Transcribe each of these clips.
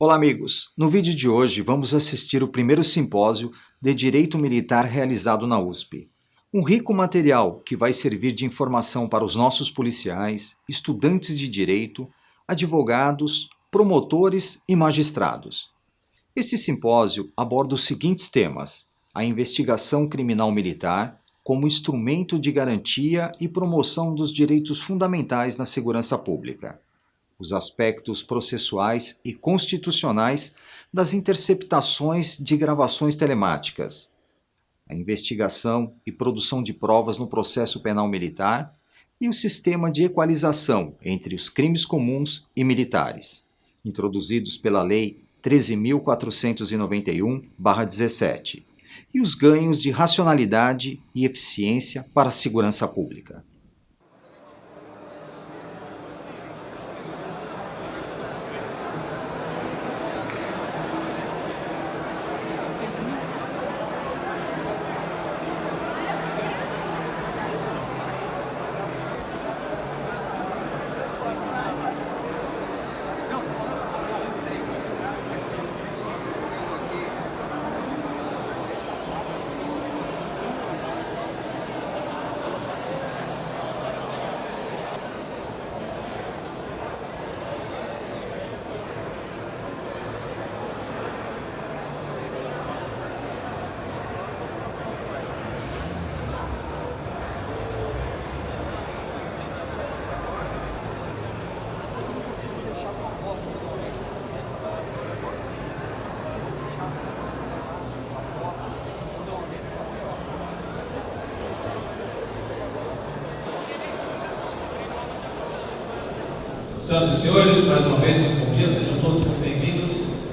Olá, amigos! No vídeo de hoje vamos assistir o primeiro simpósio de Direito Militar realizado na USP. Um rico material que vai servir de informação para os nossos policiais, estudantes de direito, advogados, promotores e magistrados. Este simpósio aborda os seguintes temas: a investigação criminal militar como instrumento de garantia e promoção dos direitos fundamentais na segurança pública, os aspectos processuais e constitucionais das interceptações de gravações telemáticas, a investigação e produção de provas no processo penal militar e o sistema de equalização entre os crimes comuns e militares, introduzidos pela Lei 13.491/17, e os ganhos de racionalidade e eficiência para a segurança pública. Senhoras e senhores, mais uma vez, muito bom dia, sejam todos muito bem-vindos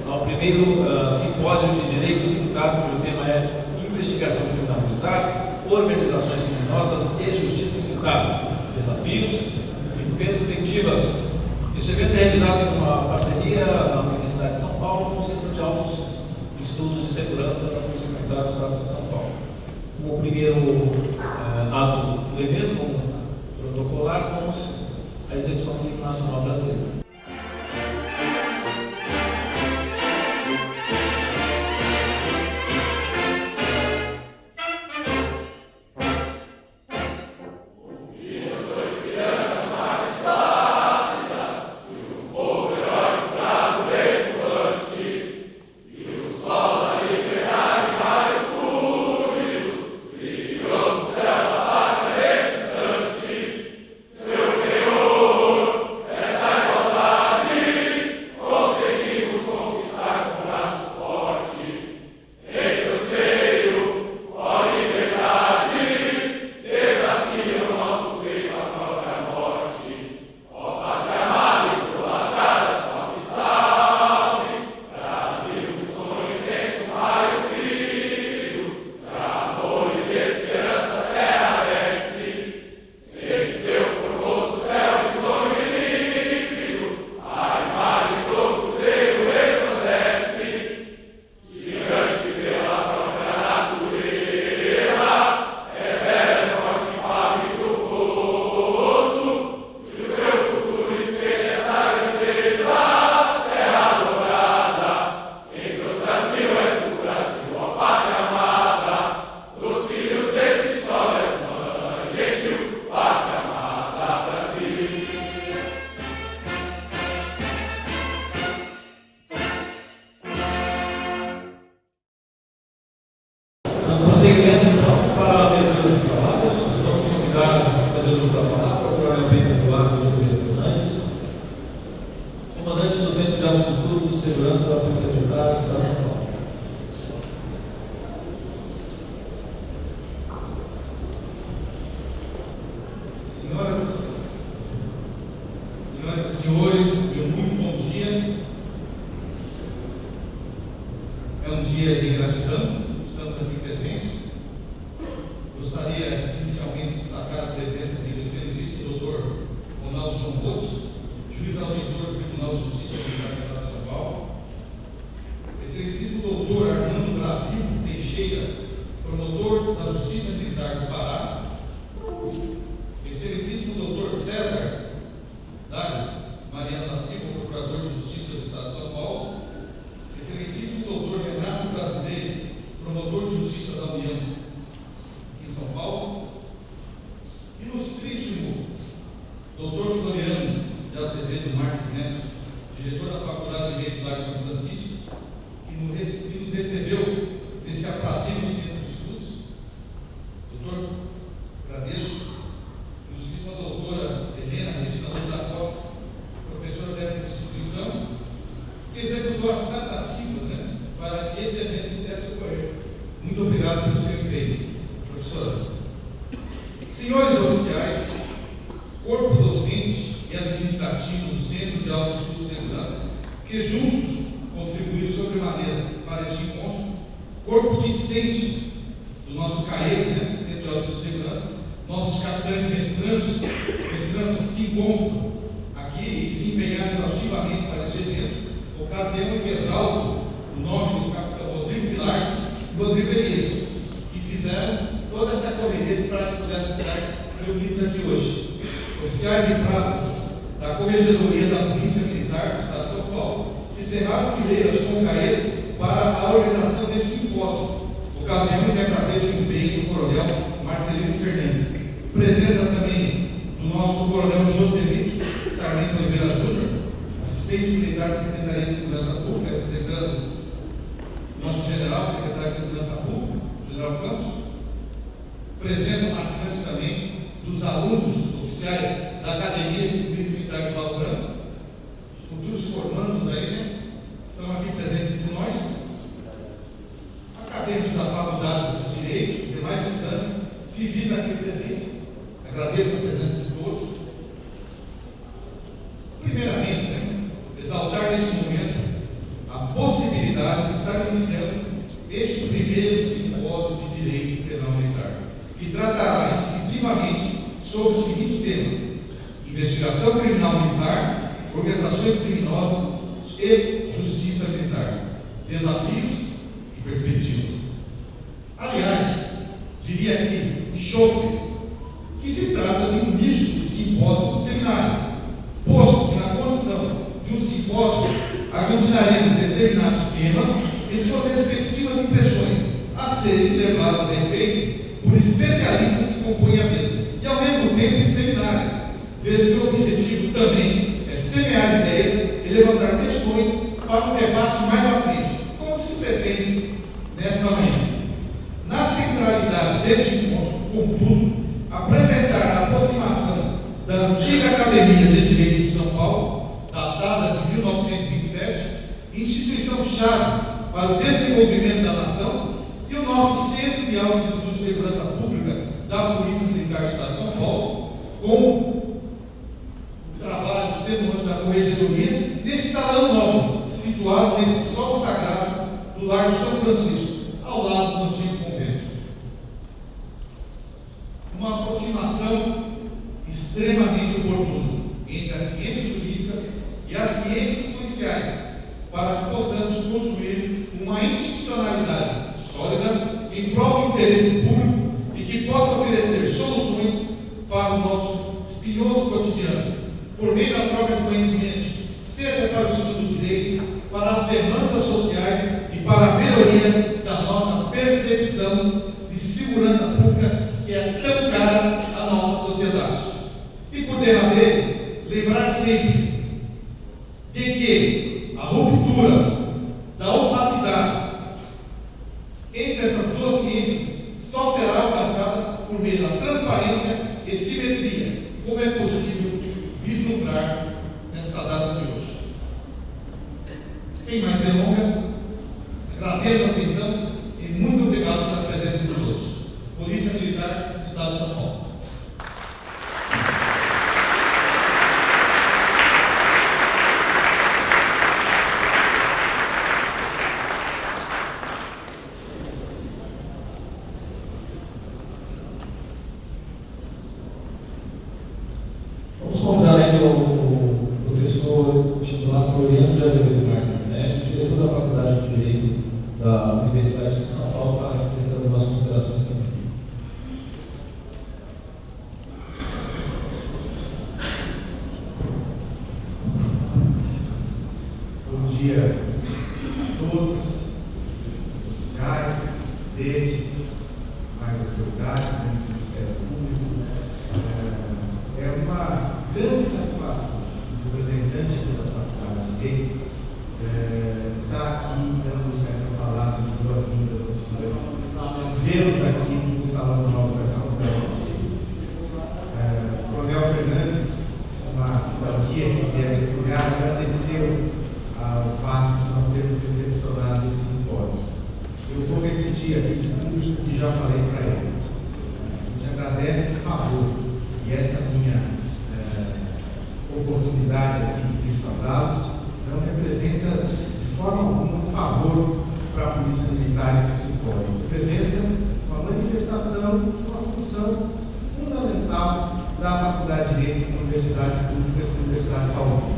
ao primeiro simpósio de Direito Militar, cujo tema é Investigação Criminal Militar, Organizações Criminosas e Justiça Militar, Desafios e Perspectivas. Este evento é realizado em uma parceria na Universidade de São Paulo com o Centro de Altos Estudos de Segurança da Polícia Militar do Estado de São Paulo. Como primeiro ato do evento, protocolar, vamos a execução do hino nacional brasileiro. Comandante do Centro de Altos Estudos de Segurança da Polícia Militar do Estado de São Paulo. Senhoras e senhores, muito bom dia. É um dia de gratidão, estamos aqui presentes. Gostaria inicialmente de destacar a presença do excelentíssimo Dr. Ronaldo João Botos, juiz auditor do Tribunal de Justiça Militar do Estado de São Paulo. Excelentíssimo Dr. Armando Brasil Teixeira, promotor da Justiça Militar do Pará. Excelentíssimo Dr. César Dário Mariano da Silva, procurador de Justiça do Estado de São Paulo. Largo São Francisco, que nos recebeu nesse aprazível centro de estudos. Doutor, agradeço. Ilustríssima doutora Helena Regina Lobo da Costa, professora dessa instituição, que executou as tratativas, né, para que esse evento pudesse ocorrer. Muito obrigado pelo seu empenho, professora. Senhores oficiais, corpo docente e administrativo do Centro de Alto Estudo de Segurança, que juntos contribuíram sobremaneira para este encontro, corpo discente do nosso CAES, né, Centro de Alto Estudo de Segurança, nossos capitães mestrandos que se encontram aqui e se empenharam exaustivamente para este evento, ocasião que exalto o nome do capitão Rodrigo Vilar e Rodrigo Elias, que fizeram toda essa correria para que pudéssemos estar reunidos aqui hoje. Oficiais e praças da Corregedoria da Polícia Militar do Estado de São Paulo, que cerraram fileiras com o CAES para a organização desse simpósio, ocasião que agradeço muito bem do coronel Marcelino Fernandes. Presença também do nosso coronel Joselito Sarmento Oliveira Júnior, assistente militar da Secretaria de Segurança Pública, representando o nosso general, secretário de Segurança Pública, general Campos. Presença marcante também dos alunos oficiais da Academia de Polícia Militar de Pato Branco, futuros formandos aí, né? Estão aqui presentes entre nós, acadêmicos da Faculdade de Direito, demais estudantes, civis aqui presentes. Agradeço a presença de todos. Primeiramente, né, exaltar nesse momento a possibilidade de estar iniciando este primeiro simpósio de Direito Penal Militar, que tratará incisivamente sobre o seguinte tema: investigação criminal militar, organizações criminosas e justiça militar, desafios e perspectivas. Aliás, diria aqui, enxofre, que se trata de um misto de simpósio do seminário, posto que na condição de um simpósio aglutinaremos determinados temas e suas respectivas impressões a serem levadas a efeito por especialistas que compõem a mesa, e ao mesmo tempo um seminário, vez que o objetivo também é semear ideias e levantar questões para um debate mais à frente, como se pretende nesta manhã. Na centralidade deste encontro, contudo, apresentar a aproximação da antiga Academia de Direito de São Paulo, datada de 1927, instituição-chave para o desenvolvimento da nação, e o nosso Centro de Altos Estudos de Segurança Pública da Polícia Militar do Estado de São Paulo, com o trabalho extenuante da Corregedoria, nesse salão novo, situado nesse solo sagrado do Largo São Francisco, ao lado do antigo convento. Uma aproximação extremamente oportuna entre as ciências jurídicas e as ciências policiais, para que possamos construir uma institucionalidade sólida em prol do interesse público e que possa oferecer soluções para o nosso espinhoso cotidiano, por meio da troca de conhecimento, seja para o estudo do direito, para as demandas sociais e para a melhoria da nossa percepção de segurança pública, que é tão cara à nossa sociedade. E por derradeiro, lembrar sempre de que a ruptura da opacidade entre essas duas ciências só será alcançada por meio da transparência e simetria, como é possível vislumbrar nesta data de hoje. Sem mais delongas, agradeço a atenção e muito obrigado pela presença de todos. Polícia Militar do Estado de São Paulo. Vamos convidar ainda o professor titular Floriano de Azevedo Marques, diretor da Faculdade de Direito da Universidade de São Paulo, para tecer algumas considerações também. Bom dia a todos, oficiais, deles, mais autoridades do Ministério Público. É uma grande satisfação do representante da Faculdade de Direito repetir aqui tudo o que já falei para ele. A gente agradece o favor e essa minha oportunidade aqui de saudá-los não representa de forma alguma um favor para a Polícia Militar e Psicóloga. Representa uma manifestação de uma função fundamental da Faculdade de Direito da Universidade Pública da Universidade Paulista.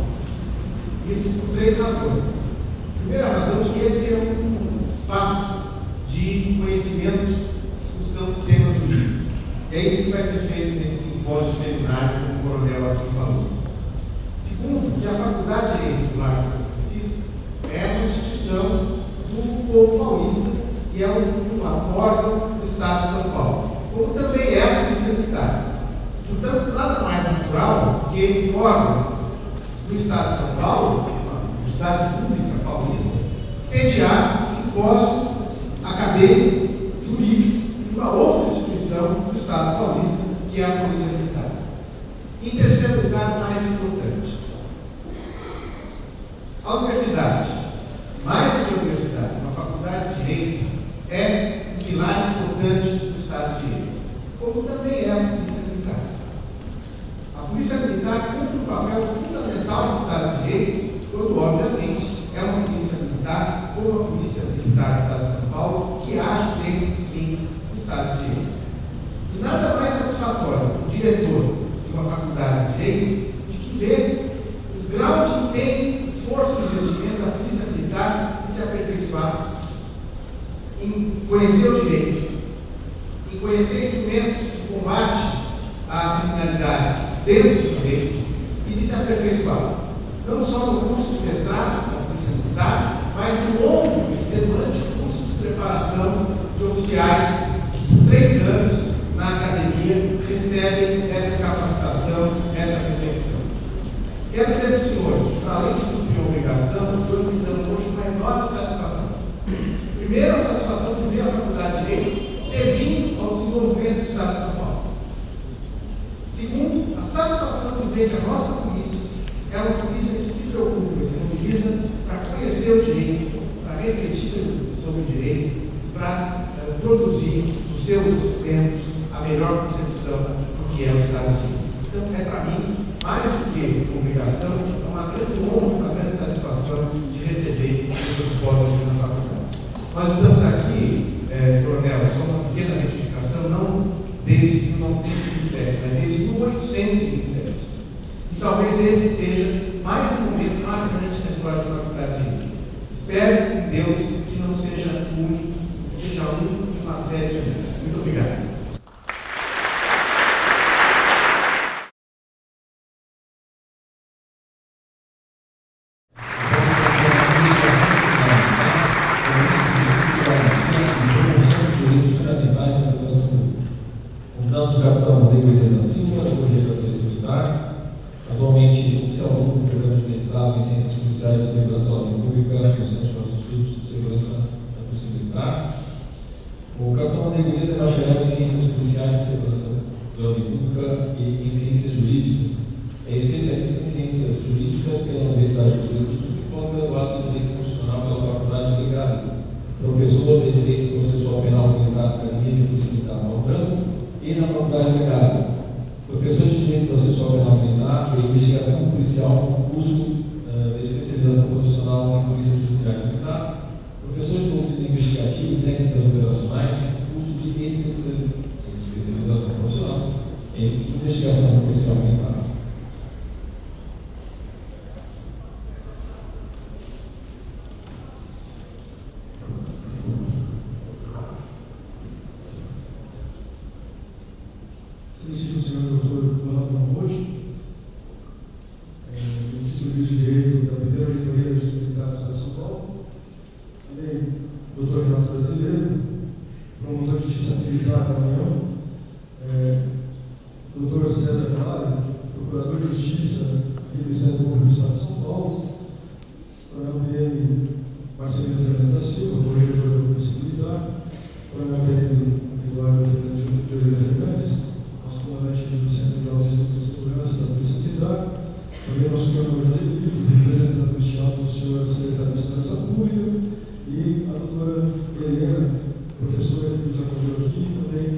Isso por 3 razões. A primeira razão é que esse é um espaço de conhecimento, discussão de temas jurídicos. E é isso que vai ser feito nesse simpósio seminário, como o coronel aqui falou. Segundo, que a Faculdade de Direito do Largo de São Francisco é uma instituição do povo paulista e é um órgão do Estado de São Paulo, como também é a Polícia Militar. Portanto, nada mais natural que um órgão do Estado de São Paulo, a Universidade Pública Paulista, sediar um simpósio acadêmico, jurídico, de uma outra instituição do Estado paulista, que é a Polícia Militar. Em terceiro lugar, mais importante, a universidade, mais do que a universidade, uma faculdade de Direito, é um pilar importante do Estado de Direito, como também é a Polícia Militar. A Polícia Militar cumpre um papel fundamental no Estado de Direito, quando, obviamente, é uma Polícia Militar, como a Polícia Militar do Estado de São Paulo, que age dentro dos limites do Estado de Direito. E nada mais satisfatório o diretor de uma faculdade de Direito de que vê o grau de empenho, esforço e investimento da Polícia Militar em se aperfeiçoar, em conhecer o direito, em conhecer instrumentos de combate à criminalidade dentro do direito e de se aperfeiçoar, não só no curso de mestrado da Polícia Militar, mas no longo e extenuante curso de preparação de oficiais, 3 anos na academia, recebem essa capacitação, essa reflexão. Quero dizer para os senhores, para além de cumprir a obrigação, os senhores me dão hoje uma enorme satisfação. Primeiro, a satisfação de ver a Faculdade de Direito servindo ao desenvolvimento do Estado de São Paulo. Segundo, a satisfação de ver que a nossa polícia é uma polícia que se preocupa e se mobiliza para conhecer o direito, para refletir sobre o direito, para produzir nos seus tempos a melhor concepção do que é o Estado de Direito. Então, é para mim, mais do que obrigação, é uma grande honra, uma grande satisfação de receber esse simpósio aqui na faculdade. Nós estamos aqui, coronel, só uma pequena retificação, não desde 1927, mas desde 1827. E talvez esse seja mais um momento marcante na história da Faculdade de Direito. Espero em Deus que não seja único, que seja único de uma série de eventos. Muito obrigado. Nomeamos o capitão Rodrigo Elias Silva, corretor da Polícia Militar, atualmente oficialmente no programa de mestrado em Ciências Policiais de Segurança da Ordem Pública no Centro para os Estudos de Segurança da Polícia Militar. O capitão Rodrigo Elias é bacharel em Ciências Policiais de Segurança da Ordem Pública e em Ciências Jurídicas. É especialista em Ciências Jurídicas pela Universidade do Rio Grande do Sul e pós-graduado em Direito Constitucional pela Faculdade de Legal. Professor de Direito Processual Penal Militar da Academia de Polícia Militar Mauro Branco e na Faculdade de Legal. Professor de Direito Processual Penal Militar e Investigação Policial no curso de especialização profissional em Polícia Judiciária Militar. Professor de Doutrina Investigativa e Técnicas Operacionais no curso de especialização profissional em Investigação Policial Militar. Excelentíssimo senhor doutor Ronaldo Monrojo, ministro de Direito da primeira Reitoria da Justiça Militar do Estado de São Paulo, também doutor Renato Brasileiro, promotor de Justiça Militar da União, doutor César Claro, procurador de Justiça aqui do Ministério Público do Estado de São Paulo, coronel PM Marcelino Fernandes da Silva, corregedor da Polícia Militar, coronel PM Eduardo de Oliveira Fernandes, nosso comandante do Centro de Auditoria de Segurança da Polícia Militar, também nosso coordenador de delito, representante do Estado, o senhor secretário de Segurança Pública, e a doutora Helena professora que nos acolheu aqui também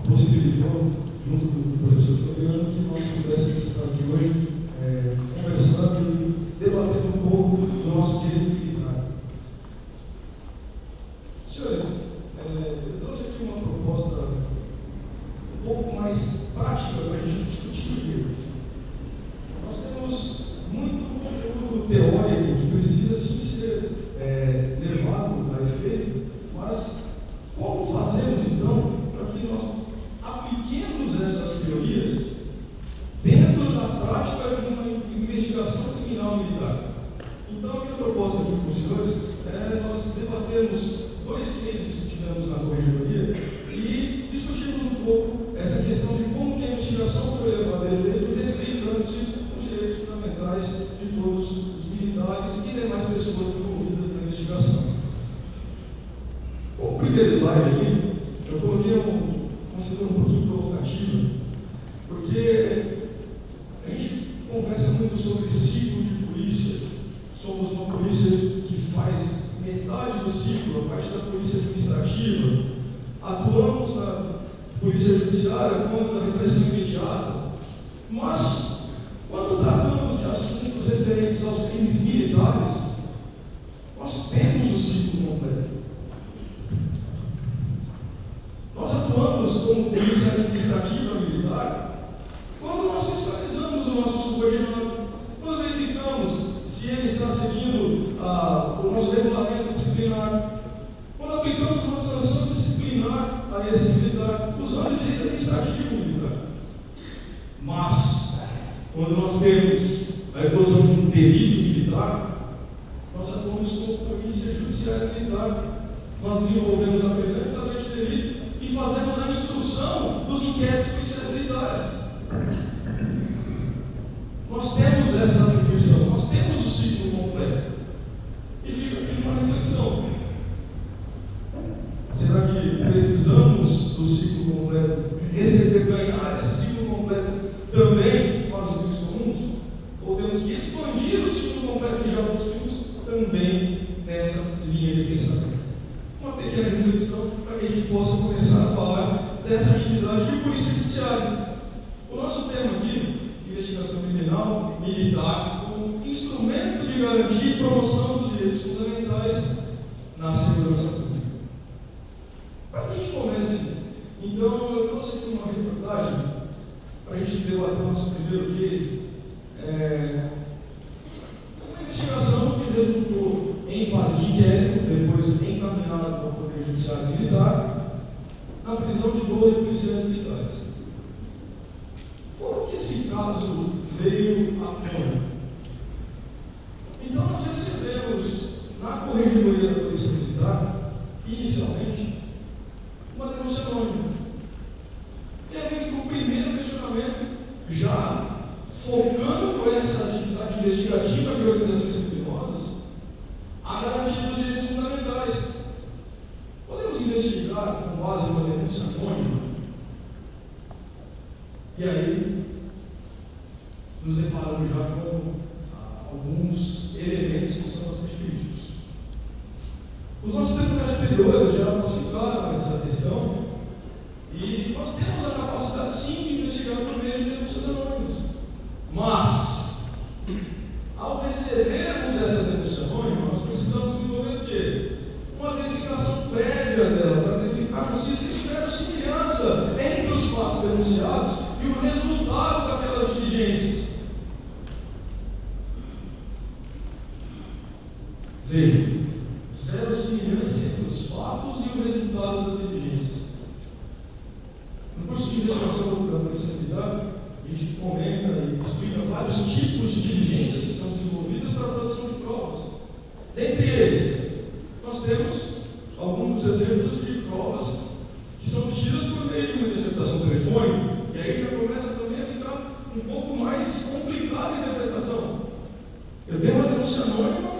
possibilitou, junto com o professor Fabiano, que nós pudéssemos estar aqui hoje conversando e debatendo um pouco do nosso direito militar. Senhores, eu trouxe aqui uma proposta um pouco mais prática para a gente discutir aqui. Nós temos muito conteúdo teórico que precisa sim ser levado a efeito, mas como fazemos então para que nós apliquemos essas teorias dentro da prática de uma investigação criminal militar? Então, a minha proposta aqui com os senhores nós debatemos 2 cases que tivemos na corregedoria e discutimos um pouco essa questão de como que a investigação foi levada a efeito, respeitando-se os direitos fundamentais de todos os militares e demais pessoas envolvidas na investigação. O primeiro slide aqui, eu coloquei uma figura um pouquinho provocativa, porque a gente conversa muito sobre ciclo de polícia. Somos uma polícia que faz metade do ciclo, a parte da polícia administrativa. Atuamos na polícia judiciária contra a repressão imediata. Mas, quando tratamos de assuntos referentes aos crimes militares, nós temos o ciclo completo. Nós atuamos como polícia administrativa militar quando nós fiscalizamos o nosso subordinado, quando verificamos se ele está seguindo o nosso regulamento disciplinar, quando aplicamos uma sanção disciplinar a esse militar, usando o direito administrativo militar. Mas, quando nós temos a eclosão de um delito militar, nós atuamos como polícia judiciária militar. Nós desenvolvemos a apresentamento de delito e fazemos a instrução dos inquéritos policiais militares. Nós temos essa atribuição, nós temos o ciclo completo. E fica aqui uma reflexão. Será que precisamos do ciclo completo, ganhar esse ciclo completo também para os crimes comuns? Ou temos que expandir o ciclo completo que já possuímos também nessa linha de pensamento? Uma pequena reflexão para que a gente possa começar a falar dessa atividade de polícia judiciária. O nosso tema aqui, investigação criminal militar, como instrumento de garantia e promoção dos direitos fundamentais na segurança pública. Para que a gente comece, então, eu trouxe aqui uma reportagem para a gente debater o nosso primeiro case. Uma investigação que resultou em fase de inquérito, depois encaminhada para o Poder Judiciário Militar, na prisão de 12 policiais militares. Como que esse caso veio à tona? Então, nós recebemos na Corregedoria da Polícia Militar, inicialmente, uma denúncia anônima. E aí, o primeiro questionamento, já focando essa atividade investigativa de organizações criminosas, a garantia dos direitos fundamentais. Podemos investigar com base em uma denúncia anônima? E aí, nos deparamos já com alguns elementos que são bastante críticos. Os nossos tribunais superiores já classificaram essa questão e nós temos a capacidade sim de investigar por meio de denúncias anônimas. Mas, ao recebermos essa denúncia anônima, nós precisamos desenvolver o quê? Uma verificação prévia dela, para verificar se existe semelhança entre os fatos denunciados e o resultado daquelas diligências. Veja, zero semelhança entre os fatos e o resultado das diligências. No curso de investigação da Polícia Militar, a gente comenta e explica vários tipos de diligências que são desenvolvidas para a produção de provas. Dentre eles, nós temos alguns exemplos de provas que são obtidas por meio de uma interceptação telefônica, e aí já começa também a ficar um pouco mais complicada a interpretação. Eu tenho uma denúncia anônima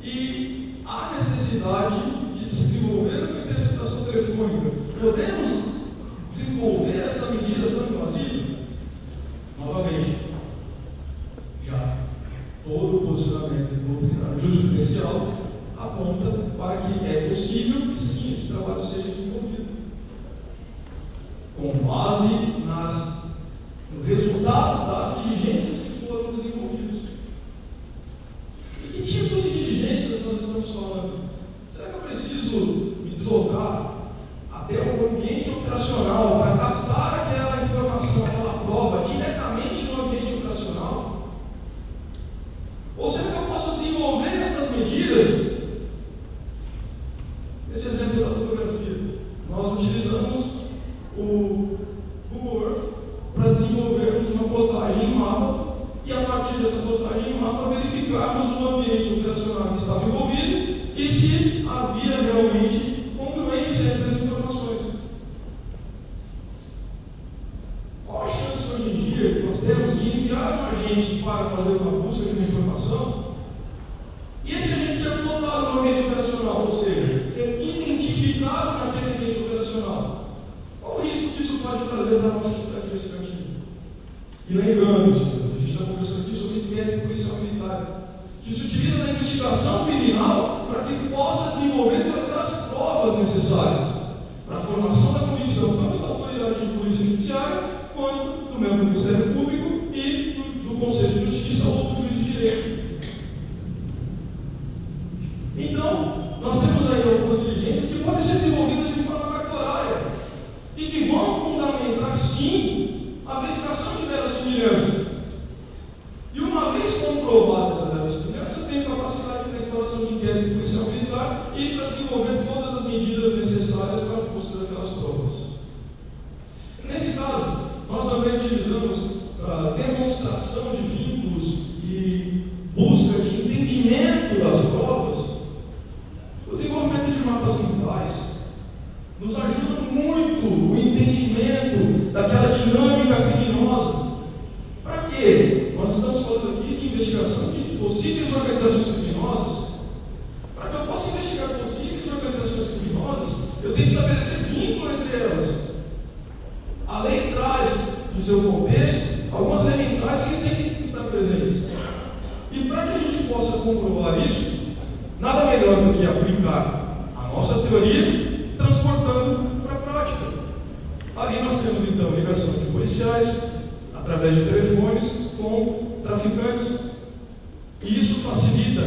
e há necessidade de se desenvolver uma interceptação telefônica. Podemos desenvolver essa medida tão invasiva? Novamente, já todo o posicionamento doutrinário jurisprudencial aponta para que é possível que sim, esse trabalho seja desenvolvido, com base no resultado das diligências que foram desenvolvidas. E que tipos de diligências nós estamos falando? Será que eu preciso me deslocar até o ambiente operacional para captar aquela informação, aquela prova diretamente no ambiente operacional? Ou será que eu posso desenvolver essas medidas? Esse exemplo da fotografia, nós utilizamos o Google Earth para desenvolvermos uma plotagem em mapa e, a partir dessa plotagem em mapa, verificarmos o ambiente operacional que estava envolvido e se havia realmente congruência entre as informações. Qual a chance hoje em dia que nós temos de enviar um agente para fazer uma busca de uma informação e esse agente ser plotado no ambiente operacional, ou seja, ser identificado naquele ambiente operacional? Qual o risco que isso pode trazer para a nossa atividade investigativa? E lembrando, a gente está conversando aqui sobre inquérito policial militar, que se utiliza na investigação criminal para que possa desenvolver aquelas provas necessárias para a formação da convicção, tanto da autoridade de polícia judiciária, quanto do membro do Ministério Público e do Conselho de Justiça ou do juiz de direito. Então, nós temos aí algumas diligências que podem ser desenvolvidas de forma cartorária e que vão fundamentar, sim, a verificação de verossimilhança. E uma vez comprovada essa verossimilhança, eu tenho capacidade para a instalação de inquérito policial militar e para desenvolver todas as medidas necessárias para a busca daquelas provas. Nesse caso, nós também utilizamos a demonstração de vínculos e busca de entendimento das provas. O desenvolvimento de mapas mentais nos ajuda muito o entendimento daquela dinâmica criminosa. Para quê? Nós estamos falando aqui de investigação de possíveis organizações criminosas. Para que eu possa investigar possíveis organizações criminosas, eu tenho que estabelecer vínculo entre elas. A lei traz, em seu contexto, algumas elementais que têm que estar presentes. E para que a gente possa comprovar isso, nada melhor do que aplicar a nossa teoria, transportando para a prática. Ali nós temos então ligação de policiais, através de telefones, com traficantes. E isso facilita,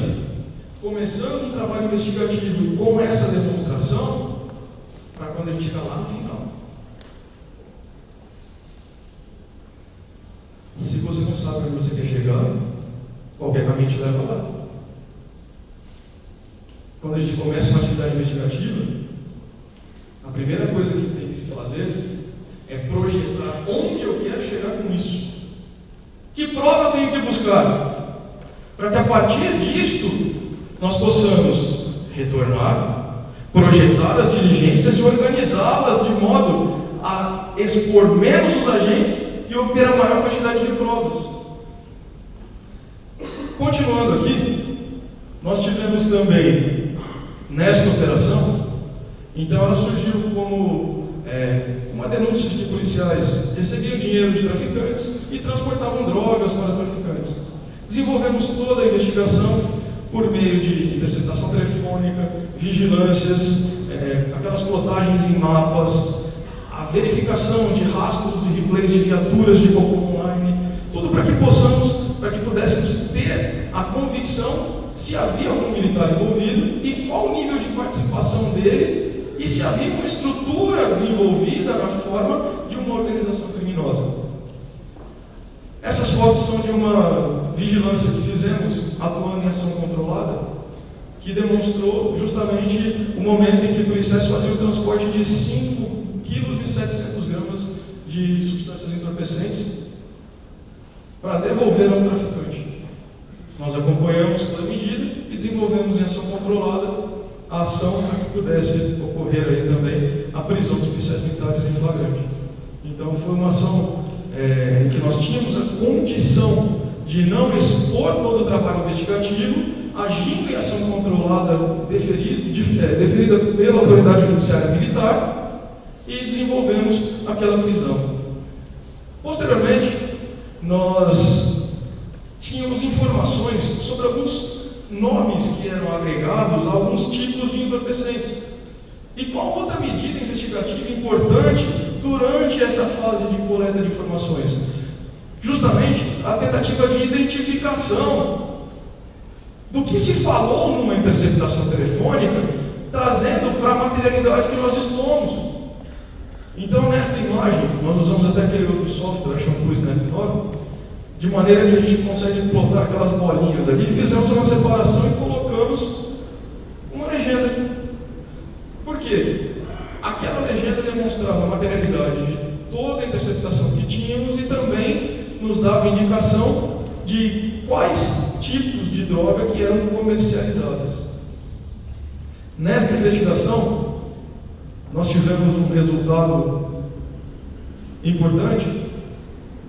começando um trabalho investigativo com essa demonstração, para quando a gente chegar lá no final. Se você não sabe onde você quer chegar, qualquer caminho te leva lá. Quando a gente começa uma atividade investigativa, a primeira coisa que tem que se fazer é projetar onde eu quero chegar com isso. Que prova eu tenho que buscar? Para que a partir disto nós possamos retornar, projetar as diligências e organizá-las de modo a expor menos os agentes e obter a maior quantidade de provas. Continuando aqui, nós tivemos também, nesta operação, então ela surgiu como uma denúncia de que policiais recebiam dinheiro de traficantes e transportavam drogas para traficantes. Desenvolvemos toda a investigação por meio de interceptação telefônica, vigilâncias, aquelas plotagens em mapas, a verificação de rastros e replays de viaturas de Cocom Online, tudo para que pudéssemos ter a convicção se havia algum militar envolvido e qual o nível de participação dele e se havia uma estrutura desenvolvida na forma de uma organização criminosa. Essas fotos são de uma vigilância que fizemos atuando em ação controlada, que demonstrou justamente o momento em que policiais faziam o transporte de 5,7 kg de substâncias entorpecentes para devolver a um traficante. Nós acompanhamos toda a medida e desenvolvemos em ação controlada a ação para que pudesse ocorrer aí também a prisão dos policiais militares em flagrante. Então foi uma ação em que nós tínhamos a condição de não expor todo o trabalho investigativo, agindo em ação controlada deferida pela autoridade judiciária militar e desenvolvemos aquela prisão. Posteriormente, nós tínhamos informações sobre alguns nomes que eram agregados a alguns tipos de entorpecentes. E qual outra medida investigativa importante durante essa fase de coleta de informações? Justamente a tentativa de identificação do que se falou numa interceptação telefônica, trazendo para a materialidade que nós dispomos. Então, nesta imagem, nós usamos até aquele outro software, Shampoo Snap 9, de maneira que a gente consegue plotar aquelas bolinhas ali, fizemos uma separação e colocamos uma legenda. Por quê? Aquela legenda demonstrava a materialidade de toda a interceptação que tínhamos e também nos dava indicação de quais tipos de droga que eram comercializadas. Nesta investigação, nós tivemos um resultado importante.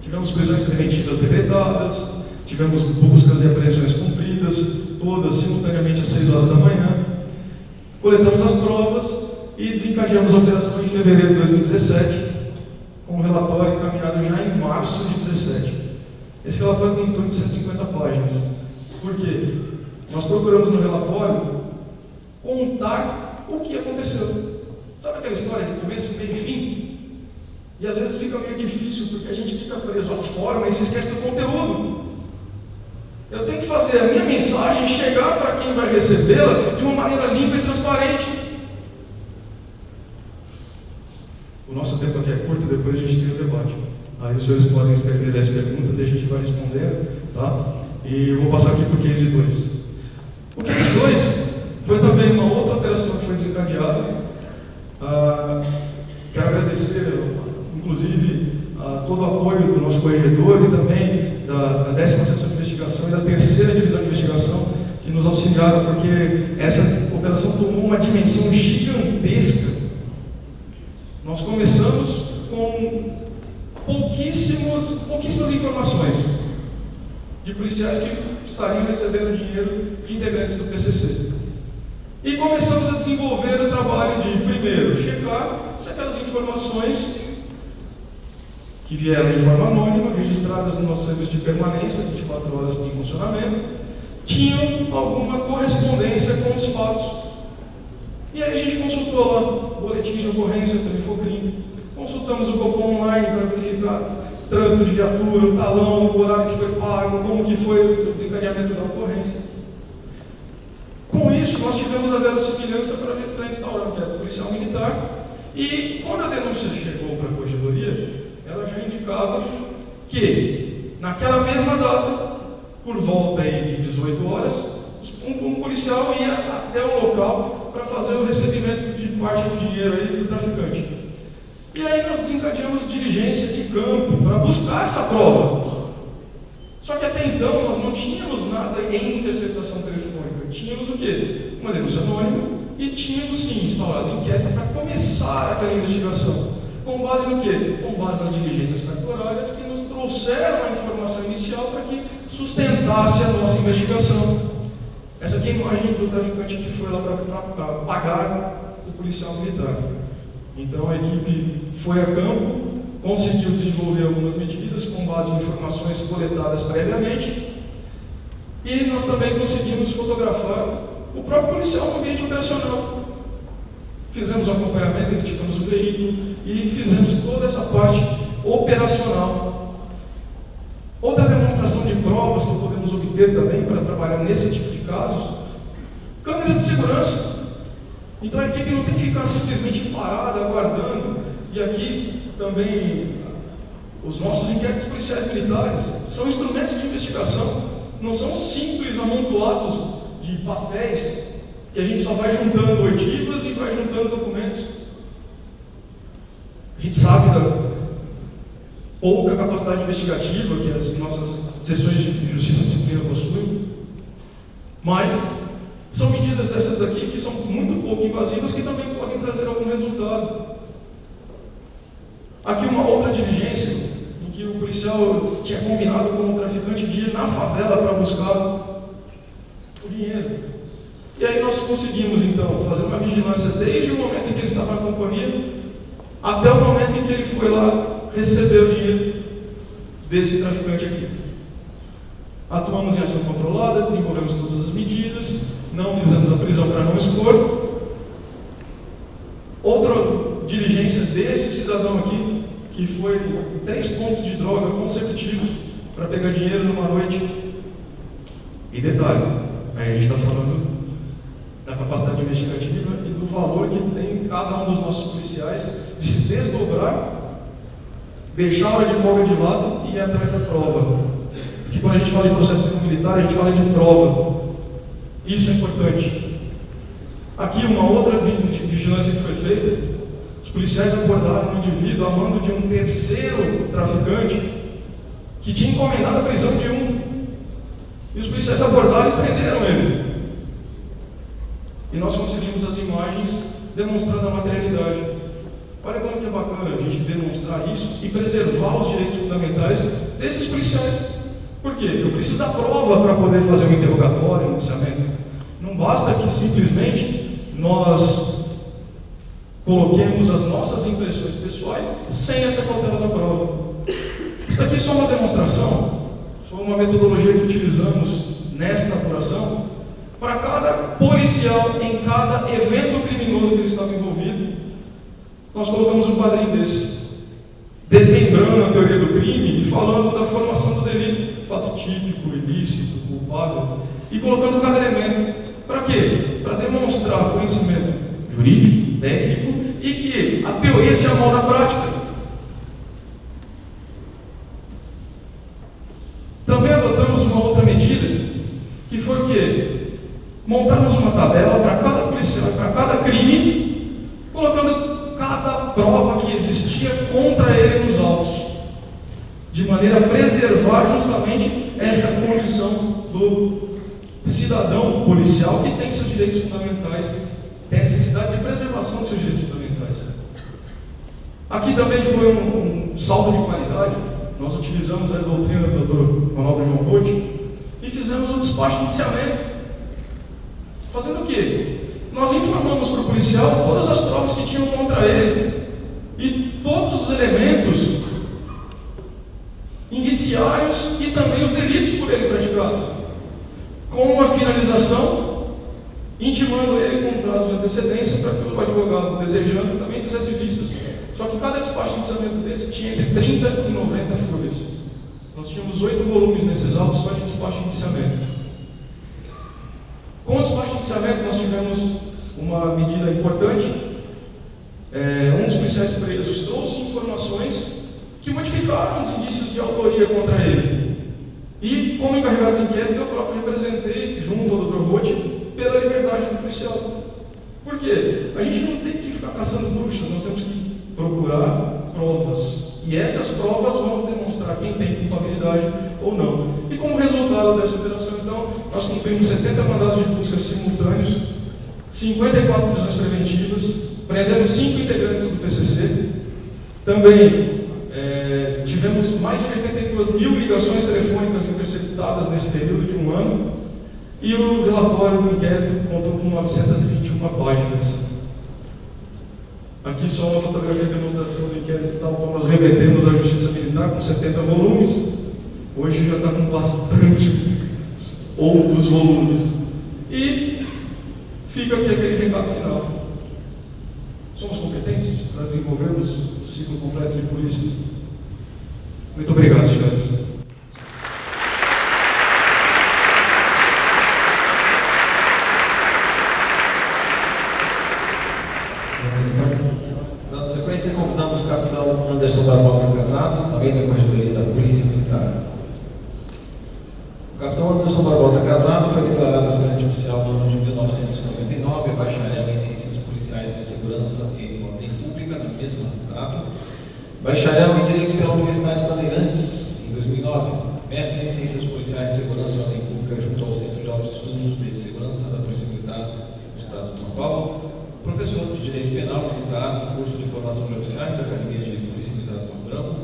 Tivemos prisões preventivas decretadas, tivemos buscas e apreensões cumpridas, todas simultaneamente às 6 horas da manhã. Coletamos as provas e desencadeamos a operação em fevereiro de 2017, com um relatório encaminhado já em março de 2017. Esse relatório tem em torno de 150 páginas. Por quê? Nós procuramos no relatório contar o que aconteceu. Sabe aquela história de começo, meio e fim? E às vezes fica meio difícil, porque a gente fica preso à forma e se esquece do conteúdo. Eu tenho que fazer a minha mensagem chegar para quem vai recebê-la de uma maneira limpa e transparente. O nosso tempo aqui é curto, depois a gente tem o debate. Aí os senhores podem escrever as perguntas e a gente vai respondendo, tá? E eu vou passar aqui para o Case 2. O Case 2 foi também uma outra operação que foi desencadeada. Quero agradecer, inclusive, todo o apoio do nosso corregedor e também da 10ª Seção de Investigação e da 3ª Divisão de Investigação, que nos auxiliaram, porque essa operação tomou uma dimensão gigantesca. Nós começamos com pouquíssimas informações de policiais que estariam recebendo dinheiro de integrantes do PCC. E começamos a desenvolver o trabalho de, primeiro, checar se aquelas informações que vieram de forma anônima, registradas no nosso serviço de permanência, 24 horas em funcionamento, tinham alguma correspondência com os fatos. E aí a gente consultou lá boletins de ocorrência do Infocrim, consultamos o Copom online para verificar trânsito de viatura, o talão, o horário que foi pago, como que foi o desencadeamento da ocorrência. Com isso, nós tivemos a verossimilhança para instaurar um inquérito policial militar, e quando a denúncia chegou para a corregedoria, ela já indicava que, naquela mesma data, por volta aí de 18 horas, um policial ia até o local para fazer o recebimento de parte do dinheiro aí do traficante. E aí nós desencadeamos diligência de campo para buscar essa prova. Só que até então nós não tínhamos nada em interceptação telefônica. Tínhamos o quê? Uma denúncia anônima e tínhamos sim instaurado inquérito para começar aquela investigação. Com base no quê? Com base nas diligências cartorárias que nos trouxeram a informação inicial para que sustentasse a nossa investigação. Essa aqui é a imagem do traficante que foi lá para pagar o policial militar. Então a equipe foi a campo, conseguiu desenvolver algumas medidas com base em informações coletadas previamente, e nós também conseguimos fotografar o próprio policial no ambiente operacional. Fizemos o acompanhamento, identificamos o veículo e fizemos toda essa parte operacional. Outra demonstração de provas que podemos obter também para trabalhar nesse tipo de casos, câmeras de segurança. Então a equipe não tem que ficar simplesmente parada, aguardando. E aqui também os nossos inquéritos policiais militares são instrumentos de investigação, não são simples amontoados de papéis que a gente só vai juntando oitivas e vai juntando documentos. A gente sabe da pouca capacidade investigativa que as nossas sessões de justiça e disciplina possuem, mas são medidas dessas aqui que são muito pouco invasivas, que também podem trazer algum resultado. Aqui uma outra diligência, em que o policial tinha combinado com o traficante de ir na favela para buscar o dinheiro. E aí nós conseguimos, então, fazer uma vigilância desde o momento em que ele estava na companhia, até o momento em que ele foi lá receber o dinheiro desse traficante aqui. Atuamos em ação controlada, desenvolvemos todas as medidas, não fizemos a prisão para não expor. Outra diligência desse cidadão aqui, que foi 3 pontos de droga consecutivos para pegar dinheiro numa noite. E detalhe, aí a gente está falando da capacidade investigativa e do valor que tem cada um dos nossos policiais de se desdobrar, deixar a hora de folga de lado e ir atrás da prova. Porque quando a gente fala em processo penal militar, a gente fala de prova. Isso é importante. Aqui uma outra vigilância que foi feita, os policiais abordaram um indivíduo a mando de um terceiro traficante que tinha encomendado a prisão de um. E os policiais abordaram e prenderam ele. E nós conseguimos as imagens demonstrando a materialidade. Olha como que é bacana a gente demonstrar isso e preservar os direitos fundamentais desses policiais. Por quê? Eu preciso da prova para poder fazer um interrogatório, um indiciamento. Não basta que simplesmente nós coloquemos as nossas impressões pessoais sem essa cautela da prova. Isso aqui é só uma demonstração, foi uma metodologia que utilizamos nesta apuração para cada policial, em cada evento criminoso que ele estava envolvido. Nós colocamos um quadrinho desse, desmembrando a teoria do crime e falando da formação do delito, fato típico, ilícito, culpável, e colocando cada elemento. Para quê? Para demonstrar conhecimento jurídico, técnico, e que a teoria se amolda à prática. Também adotamos uma outra medida, que foi o quê? Montamos uma tabela para cada policial, para cada crime, colocando cada prova que existia contra ele nos autos, de maneira a preservar justamente essa condição do cidadão policial que tem seus direitos fundamentais, tem a necessidade de preservação dos seus direitos fundamentais. Aqui também foi um salto de qualidade. Nós utilizamos a doutrina do Dr. Ronaldo João Rotti e fizemos um despacho de indiciamento. Fazendo o quê? Nós informamos para o policial todas as provas que tinham contra ele e todos os elementos indiciários e também os delitos por ele praticados, com uma finalização, intimando ele com um prazo de antecedência para que o advogado desejando também fizesse vistas. Só que cada despacho de indiciamento desse tinha entre 30 e 90 folhas. Nós tínhamos 8 volumes nesses autos só de despacho de indiciamento. Com o despacho de indiciamento nós tivemos uma medida importante. Um dos policiais presos trouxe informações que modificaram os indícios de autoria contra ele. E, como encarregado do inquérito, eu próprio representei, junto ao Dr. Rotti, pela liberdade do policial. Por quê? A gente não tem que ficar caçando bruxas, nós temos que procurar provas. E essas provas vão demonstrar quem tem culpabilidade ou não. E como resultado dessa operação, então, nós cumprimos 70 mandados de busca simultâneos, 54 prisões preventivas, prendemos 5 integrantes do PCC. Também tivemos mais de 82 mil ligações telefônicas interceptadas nesse período de um ano. E o relatório do inquérito contou com 921 páginas. Aqui só uma fotografia de demonstração do inquérito, tal como nós remetemos à Justiça Militar, com 70 volumes. Hoje já está com bastante outros volumes. E fica aqui aquele recado final. Somos competentes para desenvolvermos o ciclo completo de polícia? Muito obrigado, senhores. Dando sequência, convidamos o capitão Anderson Barbosa Casado, também da Corregedoria da Polícia Militar. O capitão Anderson Barbosa Casado foi declarado aspirante oficial no ano de 1999, bacharel em Ciências Policiais de Segurança e Ordem Pública, na mesma data, bacharel em Direito pela Universidade Bandeirantes, em 2009, mestre em Ciências Policiais de Segurança e Ordem Pública junto ao Centro de Altos Estudos de Segurança da Polícia Militar do Estado de São Paulo, professor de Direito Penal Militar, curso de formação de oficiais, Academia de Polícia Militar do Campo Branco,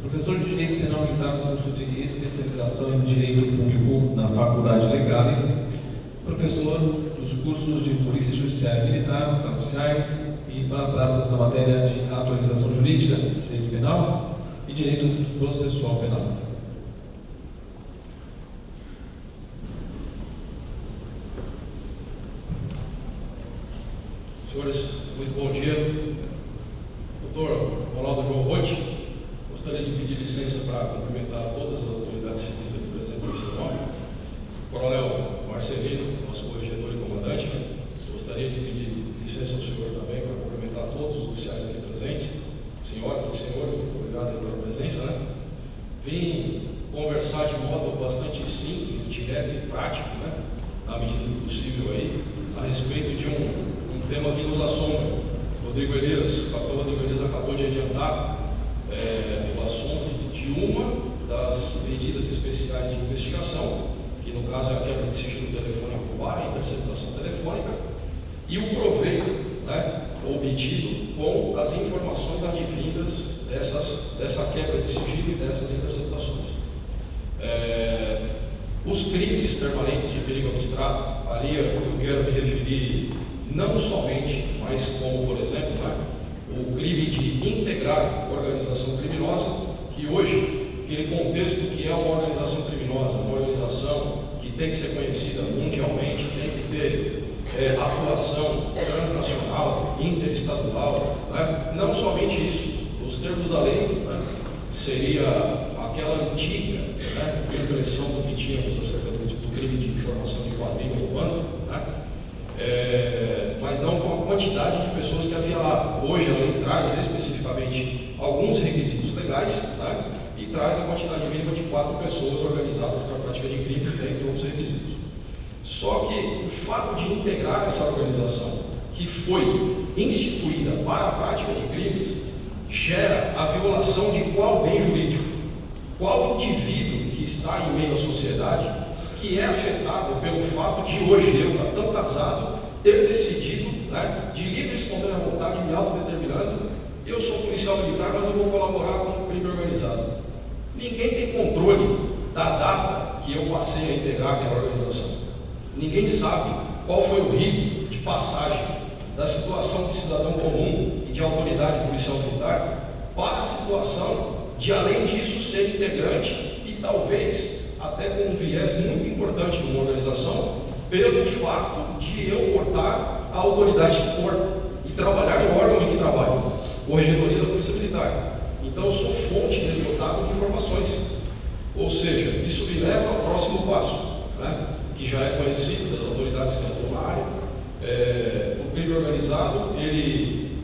professor de Direito Penal Militar, curso de especialização em Direito Público na Faculdade Legal, professor dos cursos de Polícia Judiciária Militar para oficiais e para praças na matéria de atualização jurídica, Direito Penal e Direito Processual Penal. Senhores, muito bom dia. Doutor Ronaldo João Rotti, gostaria de pedir licença para cumprimentar todas as autoridades civis aqui presentes em seu nome. Coronel Marcelino, nosso corregedor e comandante, gostaria de pedir licença ao senhor também para cumprimentar todos os oficiais aqui presentes. Senhoras e senhores, muito obrigado pela presença. Vim conversar de modo bastante simples, direto e prático, na medida do possível aí, a respeito de um tema que nos assombra. Rodrigo Elias, o capitão Rodrigo Elias acabou de adiantar o assunto de uma das medidas especiais de investigação, que no caso é a quebra de sigilo telefônico por bar, a interceptação telefônica, e o proveito obtido com as informações advindas dessa quebra de sigilo e dessas interceptações. Os crimes permanentes de perigo abstrato, ali eu quero me referir não somente, mas como, por exemplo, o crime de integrar organização criminosa, que hoje, aquele contexto que é uma organização criminosa, uma organização que tem que ser conhecida mundialmente, tem que ter atuação transnacional, interestadual, não somente isso, os termos da lei, seria aquela antiga impressão do que tínhamos acerca do crime de informação de quadrilha urbana, mas não com a quantidade de pessoas que havia lá. Hoje a lei traz especificamente alguns requisitos legais, e traz a quantidade mínima de 4 pessoas organizadas para a prática de crimes, dentre outros requisitos. Só que o fato de integrar essa organização, que foi instituída para a prática de crimes, gera a violação de qual bem jurídico? Qual indivíduo que está em meio à sociedade que é afetado pelo fato de hoje eu, tão casado, ter decidido, de livre e espontânea vontade, me autodeterminando, eu sou policial militar, mas eu vou colaborar com o crime organizado. Ninguém tem controle da data que eu passei a integrar aquela organização. Ninguém sabe qual foi o rito de passagem da situação de cidadão comum e de autoridade policial militar para a situação de, além disso, ser integrante e talvez até com um viés muito importante numa organização, pelo fato de eu portar a autoridade que porto e trabalhar no órgão em que trabalho, Corregedoria da Polícia Militar. Então eu sou fonte inesgotável de informações. Ou seja, isso me leva ao próximo passo, que já é conhecido das autoridades que atuam na área. O crime organizado, ele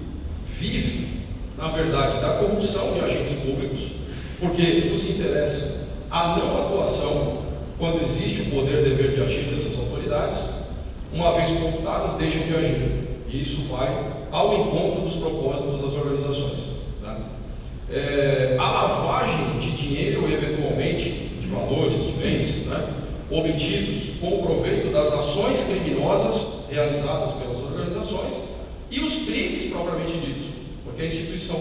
vive, na verdade, da corrupção de agentes públicos, porque nos interessa a não atuação quando existe o poder e dever de agir dessas autoridades. Uma vez computadas, deixam de agir, e isso vai ao encontro dos propósitos das organizações. A lavagem de dinheiro, eventualmente, de valores, de bens, obtidos com o proveito das ações criminosas realizadas pelas organizações e os crimes propriamente ditos, porque a instituição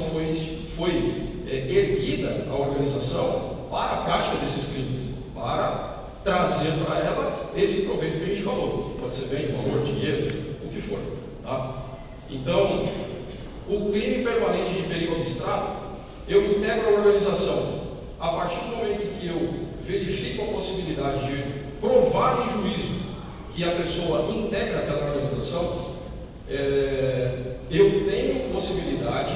foi erguida, a organização, para a prática desses crimes, para trazer para ela esse proveito que a gente falou, pode ser bem, valor, dinheiro, o que for. Então, o crime permanente de perigo abstrato, eu integro a organização a partir do momento em que eu verifico a possibilidade de provar em juízo que a pessoa integra aquela organização, eu tenho possibilidade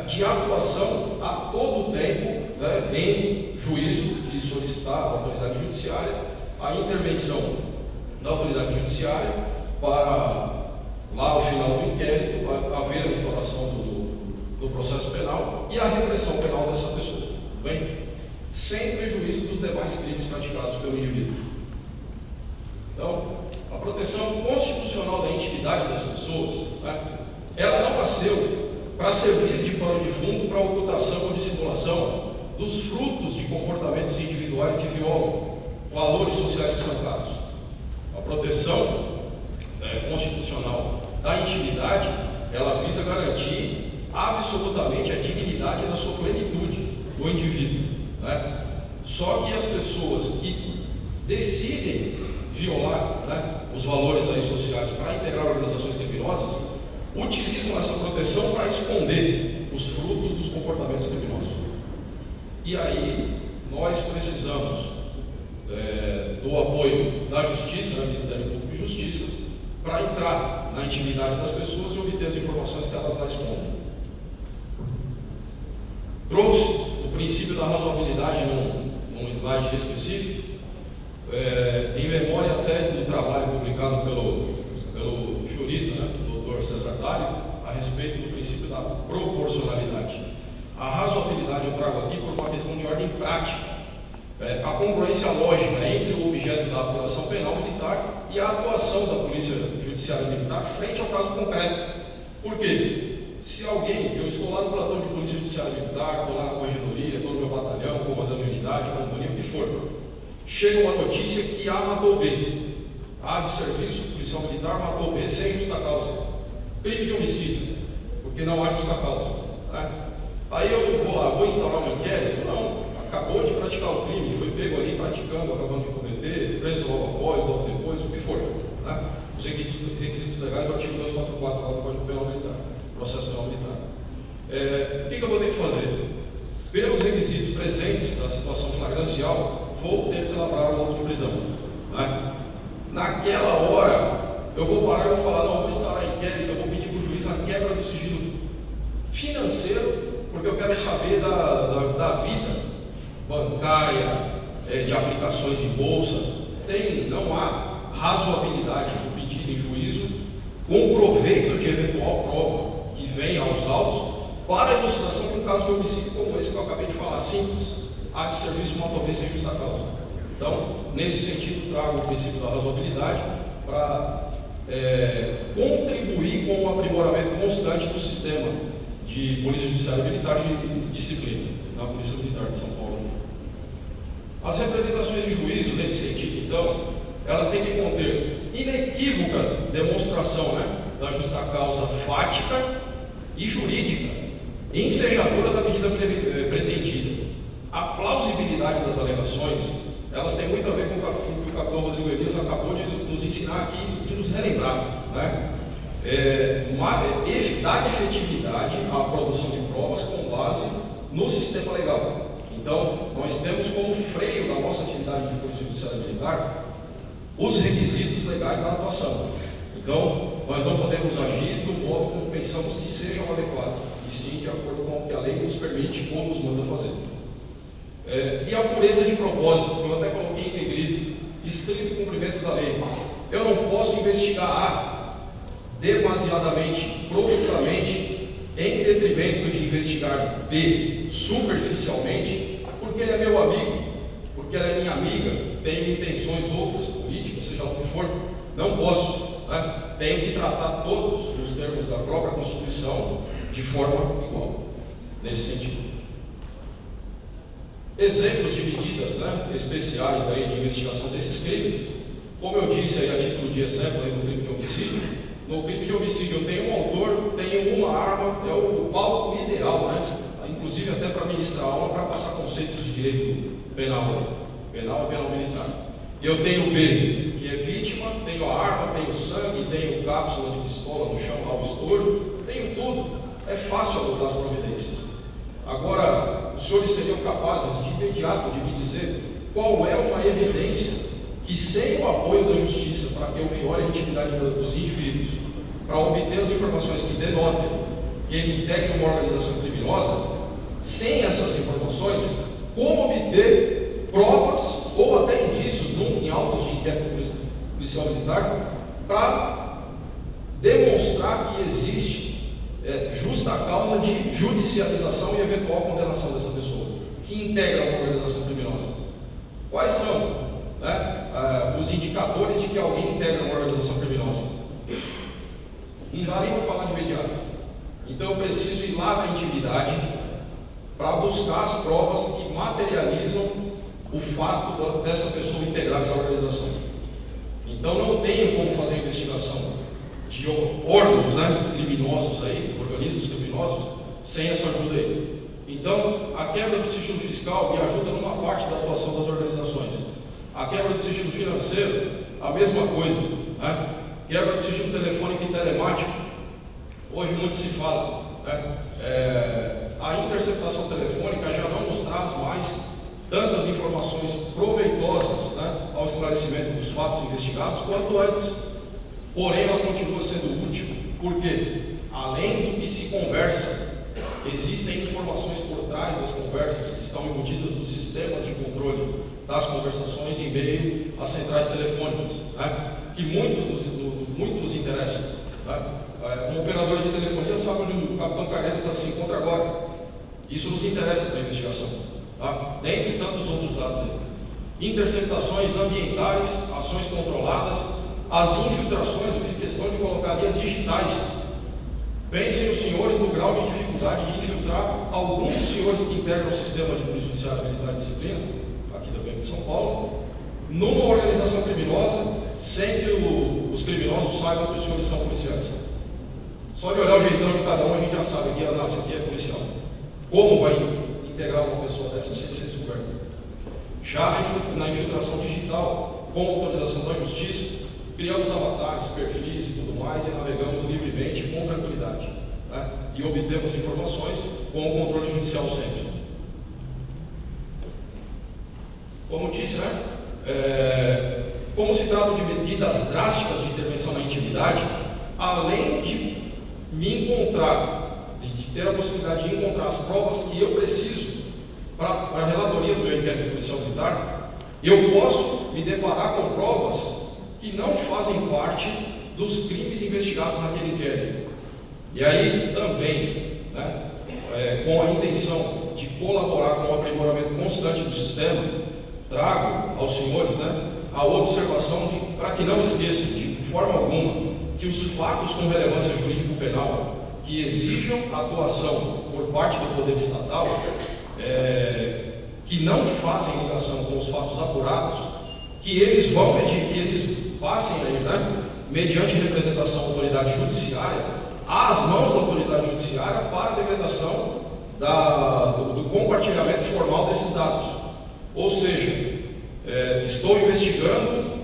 de atuação a todo tempo em juízo, de solicitar à autoridade judiciária a intervenção da autoridade judiciária para, lá ao final do inquérito, haver a instauração do processo penal e a repressão penal dessa pessoa, bem? Sem prejuízo dos demais crimes praticados pelo indivíduo. Então, a proteção constitucional da intimidade das pessoas, ela não nasceu para servir de pano de fundo para ocultação ou dissimulação dos frutos de comportamentos individuais que violam valores sociais que são caros. A proteção constitucional da intimidade, ela visa garantir absolutamente a dignidade da sua plenitude do indivíduo. Só que as pessoas que decidem violar os valores aí sociais para integrar organizações criminosas utilizam essa proteção para esconder os frutos dos comportamentos criminosos. E aí nós precisamos do apoio da Justiça, Ministério Público de Justiça, para entrar na intimidade das pessoas e obter as informações que elas lá escondem. Trouxe o princípio da razoabilidade num slide específico, em memória até do trabalho publicado pelo jurista, né, o Dr. César Dário, a respeito do princípio da proporcionalidade. A razoabilidade eu trago aqui por uma questão de ordem prática. A congruência lógica entre o objeto da apuração penal militar e a atuação da Polícia Judiciária Militar frente ao caso concreto. Por quê? Se alguém, eu estou lá no plantão de Polícia Judiciária Militar, estou lá na corregedoria, estou no meu batalhão, comandante de unidade, companhia, o que for, chega uma notícia que A matou B. A de serviço, policial militar, matou B sem justa causa. Crime de homicídio, porque não há justa causa. Né? Aí eu vou lá, vou instaurar um inquérito? Não. Acabou de praticar o crime, foi pego ali praticando, acabando de cometer, preso logo após, logo depois, o que for. Né? Os requisitos legais do artigo 244 lá do Código Penal Militar, processo penal militar. O que eu vou ter que fazer? Pelos requisitos presentes da situação flagrancial, vou ter que elaborar um auto de prisão. Né? Naquela hora, eu vou parar e vou falar, não, vou instaurar inquérito, eu vou pedir para o juiz a quebra do sigilo financeiro, porque eu quero saber da vida bancária, de aplicações em bolsa. Não há razoabilidade do pedido em juízo com proveito de eventual prova que venha aos autos para a ilustração de um caso de homicídio como esse que eu acabei de falar, simples, a de serviço matou B sem justa causa. Então, nesse sentido, trago o princípio da razoabilidade para contribuir com o aprimoramento constante do sistema de Polícia Judiciária Militar de disciplina na Polícia Militar de São Paulo. As representações de juízo, nesse sentido, então, elas têm que conter inequívoca demonstração, né, da justa causa fática e jurídica, ensejadora da medida pretendida. A plausibilidade das alegações, elas têm muito a ver com o que o capitão Rodrigo Elias acabou de nos ensinar aqui, de nos relembrar, né? Dar efetividade à produção de provas com base no sistema legal. Então, nós temos como freio da nossa atividade de Polícia Judiciária Militar os requisitos legais da atuação. Então, nós não podemos agir do modo como pensamos que seja o adequado, e sim de acordo com o que a lei nos permite ou nos manda fazer. E a pureza de propósito, que eu até coloquei em negrito, estrito cumprimento da lei. Eu não posso investigar A demasiadamente, profundamente, em detrimento de investigar B superficialmente, porque ele é meu amigo, porque ela é minha amiga, tenho intenções outras, políticas, seja o que for, não posso. Né? Tenho que tratar todos os termos da própria Constituição de forma igual, nesse sentido. Exemplos de medidas, né, especiais aí de investigação desses crimes, como eu disse aí a título de exemplo aí no crime de homicídio. No crime de homicídio eu tenho um autor, tenho uma arma, é o palco ideal, né? Inclusive até para ministrar aula, para passar conceitos de direito penal, penal e penal militar. Eu tenho o B, que é vítima, tenho a arma, tenho sangue, tenho cápsula de pistola no chão, lá o estojo, tenho tudo. É fácil adotar as providências. Agora, os senhores seriam capazes de imediato de me dizer qual é uma evidência que, sem o apoio da justiça, para que eu viole a intimidade dos indivíduos, para obter as informações que denotem que ele integra uma organização criminosa, sem essas informações, como obter provas ou até indícios em autos de inquérito policial militar para demonstrar que existe justa causa de judicialização e eventual condenação dessa pessoa que integra uma organização criminosa. Quais são, né, os indicadores de que alguém integra uma organização criminosa? Não dá nem para falar de imediato. Então eu preciso ir lá na intimidade para buscar as provas que materializam o fato dessa pessoa integrar essa organização. Então não tenho como fazer investigação de órgãos, né, criminosos aí, organismos criminosos, sem essa ajuda aí. Então, a quebra do sigilo fiscal me ajuda numa parte da atuação das organizações. A quebra do sigilo financeiro, a mesma coisa, né? Quebra do sigilo telefônico e telemático, hoje muito se fala, né? A interceptação telefônica já não nos traz mais tantas informações proveitosas, né, ao esclarecimento dos fatos investigados quanto antes. Porém, ela continua sendo Porque, além do que se conversa, existem informações por trás das conversas que estão embutidas nos sistemas de controle das conversações em meio às centrais telefônicas, né? Que muito nos interessam. Né? Um operador de telefonia sabe onde o capitão Carneiro se encontra agora. Isso nos interessa para a investigação. Tá? Dentre tantos outros dados. Interceptações ambientais, ações controladas, as infiltrações, eu fiz questão de colocar ali as digitais. Pensem os senhores no grau de dificuldade de infiltrar alguns dos senhores que integram o sistema de polícia judiciária militar e disciplina, aqui também de São Paulo, numa organização criminosa, sem que os criminosos saibam que os senhores são policiais. Só de olhar o jeitão de cada um, a gente já sabe que isso aqui é policial. Como vai integrar uma pessoa dessa sem ser descoberta? Já na infiltração digital, com autorização da Justiça, criamos avatares, perfis e tudo mais e navegamos livremente com tranquilidade, né? E obtemos informações com o controle judicial sempre. Como disse, né? Como se trata de medidas drásticas de intervenção na intimidade, além de me encontrar, de ter a possibilidade de encontrar as provas que eu preciso para a relatoria do meu inquérito policial militar, eu posso me deparar com provas que não fazem parte dos crimes investigados naquele inquérito. E aí também, né, com a intenção de colaborar com o aprimoramento constante do sistema, trago aos senhores, né, a observação de, para que não esqueçam de forma alguma, que os fatos com relevância jurídico-penal que exijam atuação por parte do poder estatal, que não fazem ligação com os fatos apurados, que eles vão pedir, que eles passem aí, né, mediante representação da autoridade judiciária, às mãos da autoridade judiciária para a decretação do compartilhamento formal desses dados. Ou seja, estou investigando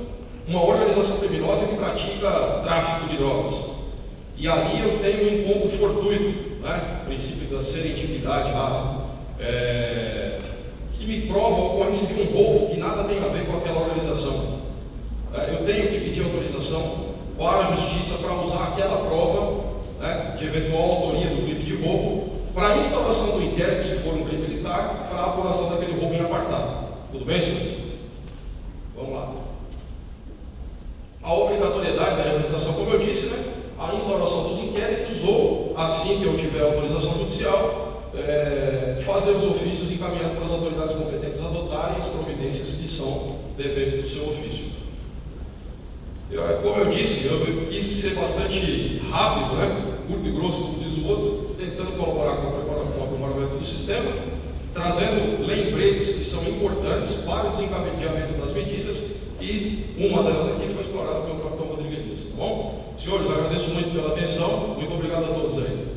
uma organização criminosa que pratica tráfico de drogas. E ali eu tenho um encontro fortuito, né, princípio da serendipidade lá, que me prova a ocorrência de um roubo que nada tem a ver com aquela organização. Eu tenho que pedir autorização para a Justiça para usar aquela prova, né, de eventual autoria do crime de roubo para a instauração do inquérito, se for um crime militar, para a apuração daquele roubo em apartado. Tudo bem, senhores? Vamos lá. A obrigatoriedade da representação, como eu disse, né, a instauração dos inquéritos ou, assim que eu tiver autorização judicial, fazer os ofícios encaminhando para as autoridades competentes adotarem as providências que são deveres do seu ofício. Como eu disse, eu quis ser bastante rápido, né, curto e grosso, como diz o outro, tentando colaborar com o aprimoramento do sistema, trazendo lembretes que são importantes para o desencadeamento das medidas, e uma delas aqui foi explorada pelo capitão Rodrigo Elias, tá bom? Senhores, agradeço muito pela atenção, muito obrigado a todos aí.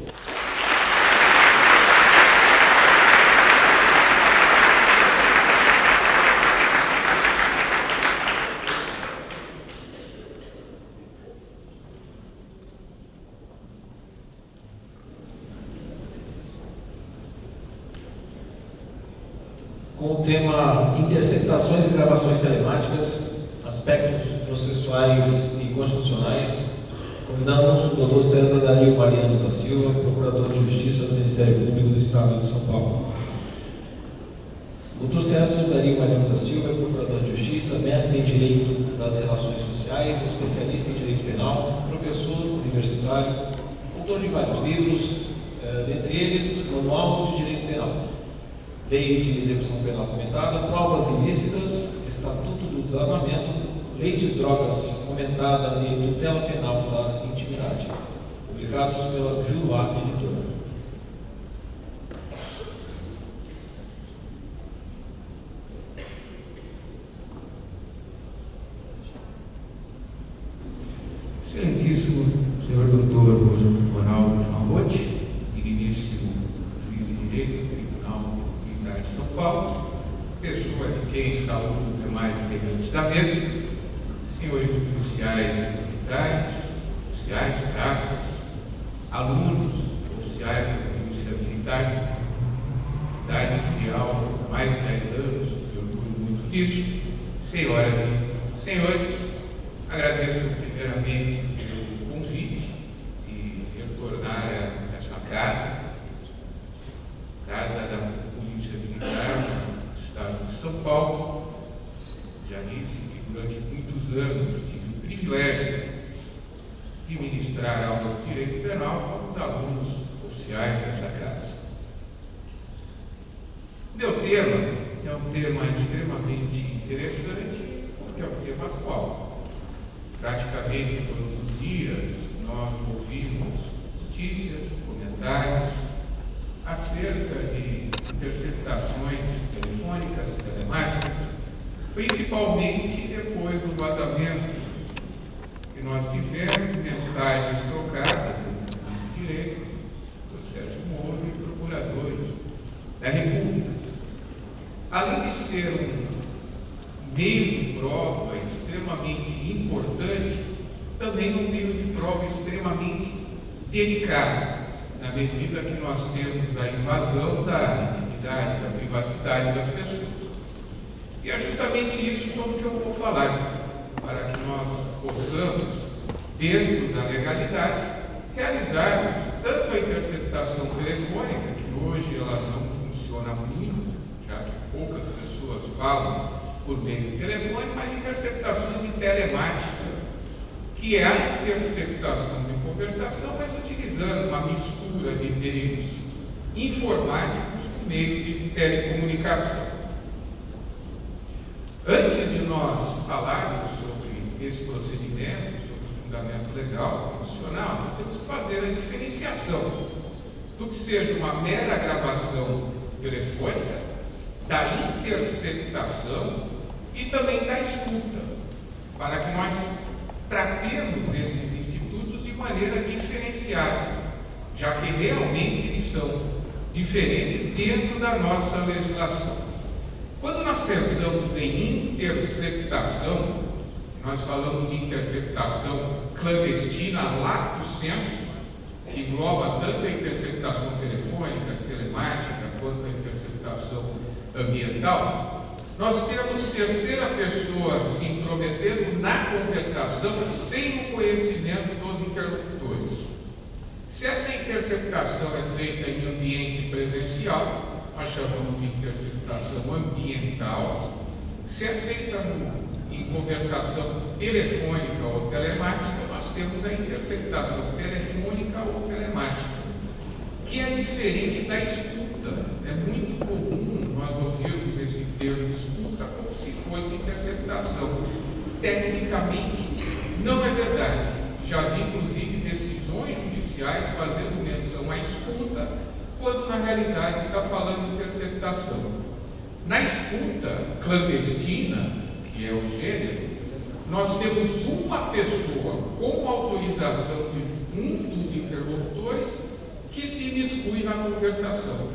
Com o tema interceptações e gravações telemáticas, aspectos processuais e constitucionais, convidamos o Dr. César Dario Mariano da Silva, Procurador de Justiça do Ministério Público do Estado de São Paulo. Dr. César Dario Mariano da Silva é Procurador de Justiça, mestre em Direito das Relações Sociais, especialista em Direito Penal, professor universitário, autor de vários livros, dentre eles, Manual de Direito Penal, Lei de Execução Penal Comentada, Provas Ilícitas, Estatuto do Desarmamento, Lei de Drogas Comentada e Tutela Penal da Intimidade, publicados pela Juruá Editora. Excelentíssimo senhor doutor Ronaldo João Rotti, digníssimo juiz de direito do Tribunal Militar de São Paulo, pessoa de quem saúdo os demais integrantes da mesa, senhores policiais militares, oficiais de caças, alunos, oficiais da Polícia Militar, idade de aula há mais de 10 anos, eu orgulho muito disso, senhoras e senhores, agradeço primeiramente pelo convite de Direito Penal com os alunos oficiais dessa casa. Meu tema é um tema extremamente interessante, porque é um tema atual. Praticamente todos os dias nós ouvimos notícias, comentários acerca de interceptações telefônicas, telemáticas, principalmente depois do vazamento que nós tivemos, mensagens trocadas entre o juiz de direito, o Sérgio Moro e procuradores da República. Além de ser um meio de prova extremamente importante, também um meio de prova extremamente delicado, na medida que nós temos a invasão da intimidade, da privacidade das pessoas. E é justamente isso sobre o que eu vou falar, para que nós possamos, dentro da legalidade, realizarmos tanto a interceptação telefônica, que hoje ela não funciona muito, já que poucas pessoas falam por meio de telefone, mas interceptações de telemática, que é a interceptação de conversação, mas utilizando uma mistura de meios informáticos com meios de telecomunicação. Antes de nós falarmos sobre esse procedimento, sobre o fundamento legal, constitucional, nós temos que fazer a diferenciação do que seja uma mera gravação telefônica, da interceptação e também da escuta, para que nós tratemos esses institutos de maneira diferenciada, já que realmente eles são diferentes dentro da nossa legislação. Quando nós pensamos em interceptação, nós falamos de interceptação clandestina, lato sensu, que engloba tanto a interceptação telefônica, telemática, quanto a interceptação ambiental. Nós temos terceira pessoa se intrometendo na conversação sem o conhecimento dos interlocutores. Se essa interceptação é feita em ambiente presencial, nós chamamos de interceptação ambiental. Se é feita em conversação telefônica ou telemática, nós temos a interceptação telefônica ou telemática, que é diferente da escuta. É muito comum nós ouvirmos esse termo escuta como se fosse interceptação. Tecnicamente, não é verdade. Já vi, inclusive, decisões judiciais fazendo menção à escuta, quando na realidade está falando de interceptação. Na escuta clandestina, que é o gênero, nós temos uma pessoa com autorização de um dos interlocutores que se imiscui na conversação.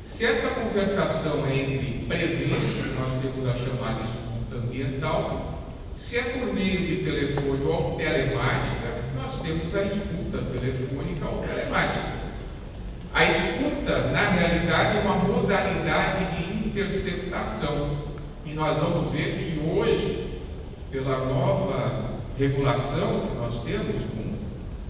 Se essa conversação é entre presentes, nós temos a chamada escuta ambiental. Se é por meio de telefone ou telemática, nós temos a escuta telefônica ou telemática. A escuta, na realidade, é uma modalidade de interceptação. E nós vamos ver que hoje, pela nova regulação que nós temos, com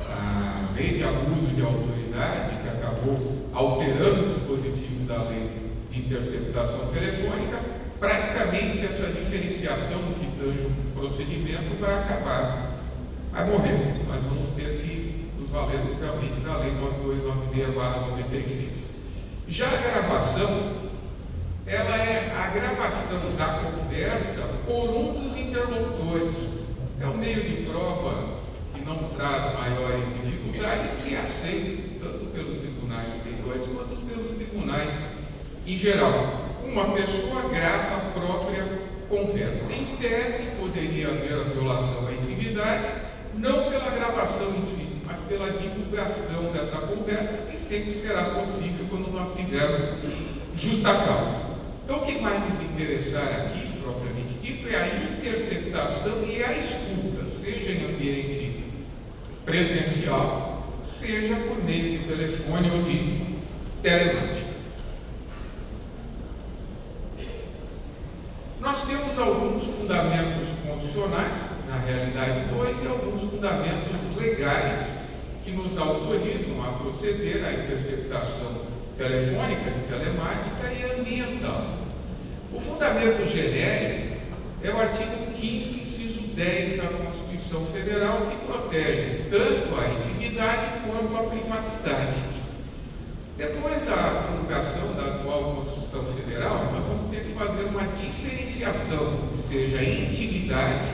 a lei de abuso de autoridade, que acabou alterando o dispositivo da lei de interceptação telefônica, praticamente essa diferenciação do que tange o procedimento vai acabar, vai morrer. Nós vamos ter que nos valermos realmente da lei 9296/96. Já a gravação, ela é a gravação da conversa por um dos interlocutores. É um meio de prova que não traz maiores dificuldades, que é aceito tanto pelos tribunais superiores quanto pelos tribunais em geral. Uma pessoa grava a própria conversa. Em tese, poderia haver a violação à intimidade, não pela gravação em si, mas pela divulgação dessa conversa, que sempre será possível quando nós tivermos justa causa. Então, o que vai nos interessar aqui, propriamente dito, é a interceptação e a escuta, seja em ambiente presencial, seja por meio de telefone ou de telemática. Nós temos alguns fundamentos constitucionais, na realidade dois, e alguns fundamentos legais que nos autorizam a proceder à interceptação telefônica, de telemática e ambiental. O fundamento genérico é o artigo 5º, inciso 10 da Constituição Federal, que protege tanto a intimidade relação com a privacidade. Depois da promulgação da atual Constituição Federal, nós vamos ter que fazer uma diferenciação do que seja intimidade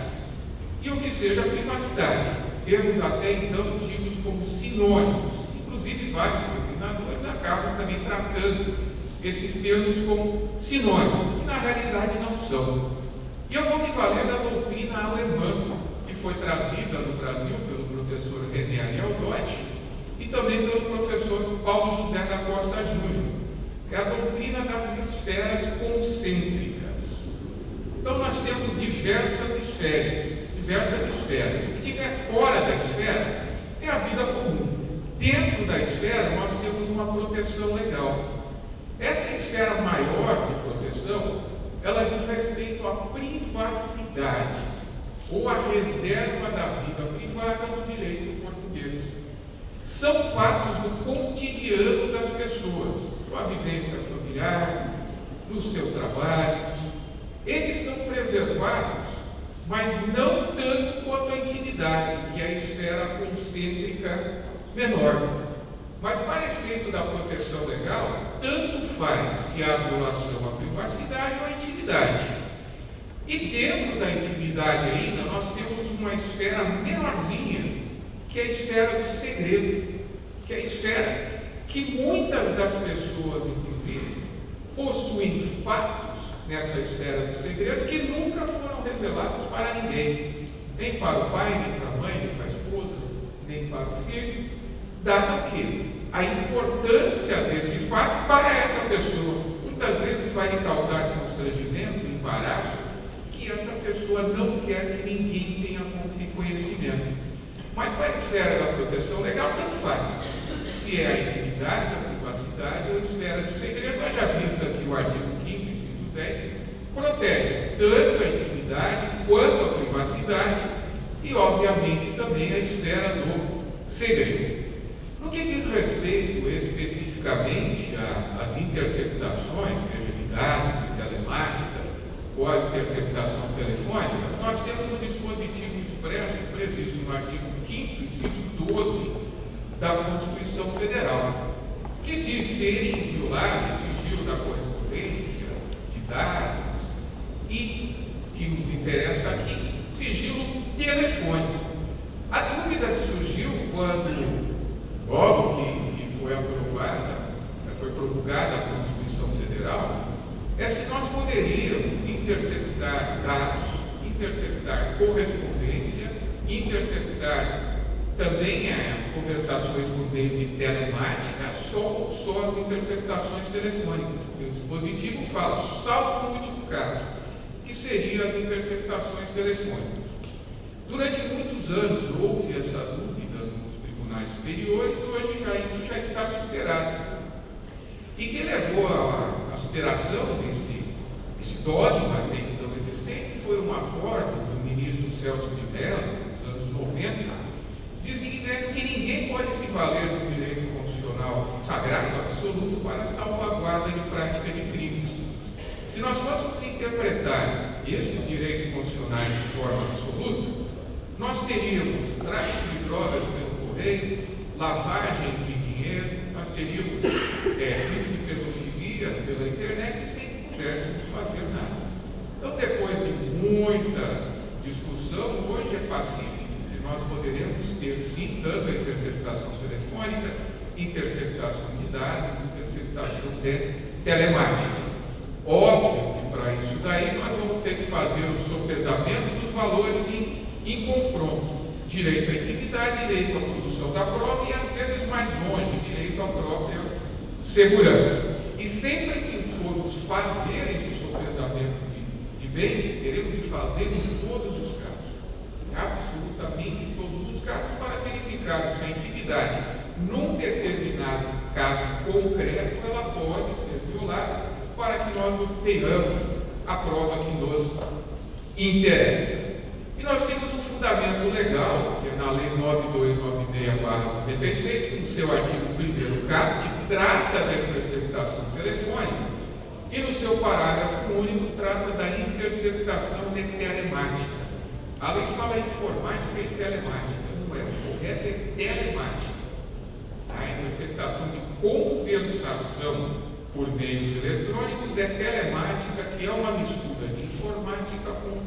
e o que seja privacidade. Termos até então tidos como sinônimos, inclusive vários doutrinadores acabam também tratando esses termos como sinônimos, que na realidade não são. E eu vou me valer da doutrina alemã, que foi trazida no Brasil pelo professor René Ariel-Dodge e também pelo professor Paulo José da Costa Júnior. É a doutrina das esferas concêntricas. Então nós temos diversas esferas. O que estiver fora da esfera é a vida comum. Dentro da esfera nós temos uma proteção legal. Essa esfera maior de proteção, ela diz respeito à privacidade ou à reserva da vida privada no direito português. São fatos do cotidiano das pessoas, sua vivência familiar, no seu trabalho. Eles são preservados, mas não tanto quanto a intimidade, que é a esfera concêntrica menor. Mas para efeito da proteção legal, tanto faz se há violação à privacidade ou à intimidade. E dentro da intimidade ainda, nós temos uma esfera menorzinha, que é a esfera do segredo, que é a esfera que muitas das pessoas, inclusive, possuem fatos nessa esfera do segredo que nunca foram revelados para ninguém, nem para o pai, nem para a mãe, nem para a esposa, nem para o filho, dado que a importância desse fato para essa pessoa muitas vezes vai lhe causar constrangimento, embaraço, que essa pessoa não quer que ninguém tenha conhecimento. Mas para a esfera da proteção legal, tanto faz. Se é a intimidade, a privacidade ou a esfera do segredo, nós já visto aqui o artigo 5º, inciso 10, protege tanto a intimidade quanto a privacidade e, obviamente, também a esfera do segredo. No que diz respeito especificamente às interceptações, seja de dados, de telemática ou a interceptação telefônica, nós temos um dispositivo expresso previsto no artigo 5º, inciso 12 da Constituição Federal, que diz ser inviolável o sigilo da correspondência, de dados e, que nos interessa aqui, sigilo telefônico. A dúvida que surgiu quando logo que foi aprovada, foi promulgada a Constituição Federal, é se nós poderíamos interceptar dados, interceptar correspondência, interceptar também conversações por meio de telemática, só as interceptações telefônicas. O dispositivo fala, salvo no último caso, que seria as interceptações telefônicas. Durante muitos anos houve essa dúvida nos tribunais superiores, hoje isso já está superado. E que levou à superação desse dogma até então existente foi um acordo do ministro Celso de Mello, nos anos 90, dizendo que ninguém pode se valer do direito constitucional sagrado absoluto para salvaguarda de prática de crimes. Se nós fôssemos interpretar esses direitos constitucionais de forma absoluta, nós teríamos tráfico de drogas pelo correio, lavagem de dinheiro, nós teríamos crime de pedofilia pela internet e sem que pudéssemos fazer nada. Então, depois de muita discussão, hoje é pacífico que nós poderemos ter, sim, tanto a interceptação telefônica, interceptação de dados, interceptação telemática. Óbvio que para isso daí nós vamos ter que fazer o sopesamento dos valores em confronto. Direito à intimidade, direito à produção da prova e, às vezes, mais longe, direito à própria segurança. E sempre que formos fazer esse sopesamento de bens, teremos de fazer em todos os casos. Absolutamente em todos os casos, para verificar se a intimidade, num determinado caso concreto, ela pode ser violada, para que nós obtenhamos a prova que nos interessa. E nós temos um fundamento legal, que é na Lei 9296/96, que no seu artigo 1º caput, trata da interceptação telefônica, e no seu parágrafo único trata da interceptação de telemática. A lei fala informática e telemática, não é? O correto é telemática. conversação por meios eletrônicos é telemática, que é uma mistura de informática com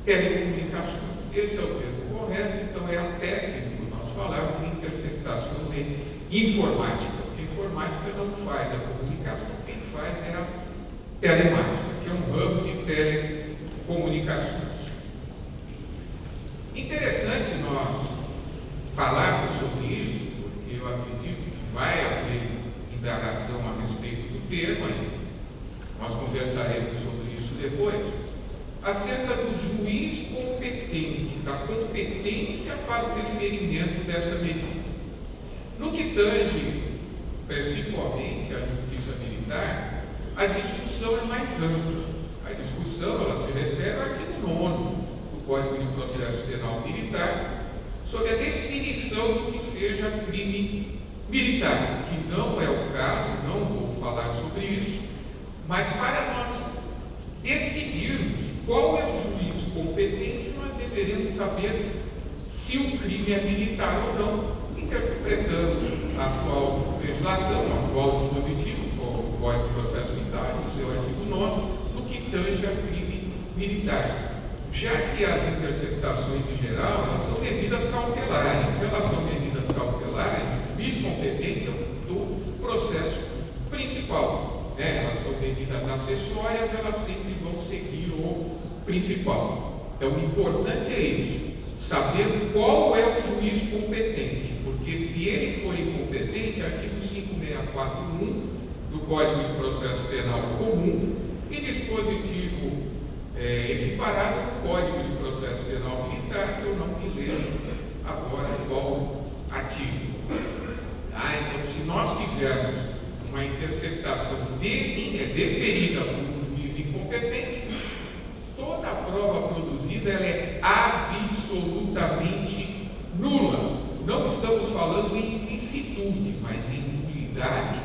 telecomunicações. Esse é o termo correto, então é a técnica que nós falamos de interceptação de informática, porque informática não faz a comunicação, quem faz é a telemática, que é um ramo de telecomunicações. Interessante nós falarmos sobre isso, porque eu acredito que vai haver indagação a respeito do tema, e nós conversaremos sobre isso depois, acerca do juiz competente, da competência para o deferimento dessa medida. No que tange principalmente à justiça militar, a discussão é mais ampla. A discussão ela se refere ao artigo 9º do Código de Processo Penal Militar, sobre a definição do que seja crime militar, que não é o caso, não vou falar sobre isso, mas para nós decidirmos qual é o juiz competente, nós deveremos saber se o crime é militar ou não, interpretando a atual legislação, o atual dispositivo, o Código de Processo Militar, no seu artigo 9º, no que tange a crime militar. Já que as interceptações em geral, elas são medidas cautelares. Se elas são medidas cautelares, o juiz competente é do processo principal. Elas são medidas acessórias, elas sempre vão seguir o principal. Então, o importante é isso, saber qual é o juiz competente, porque se ele for incompetente, artigo 564.1 do Código de Processo Penal Comum e dispositivo equiparado no Código de Processo Penal Militar, que eu não me lembro agora qual artigo. Então, se nós tivermos uma interceptação deferida por um juiz incompetente, toda a prova produzida ela é absolutamente nula. Não estamos falando em ilicitude, mas em nulidade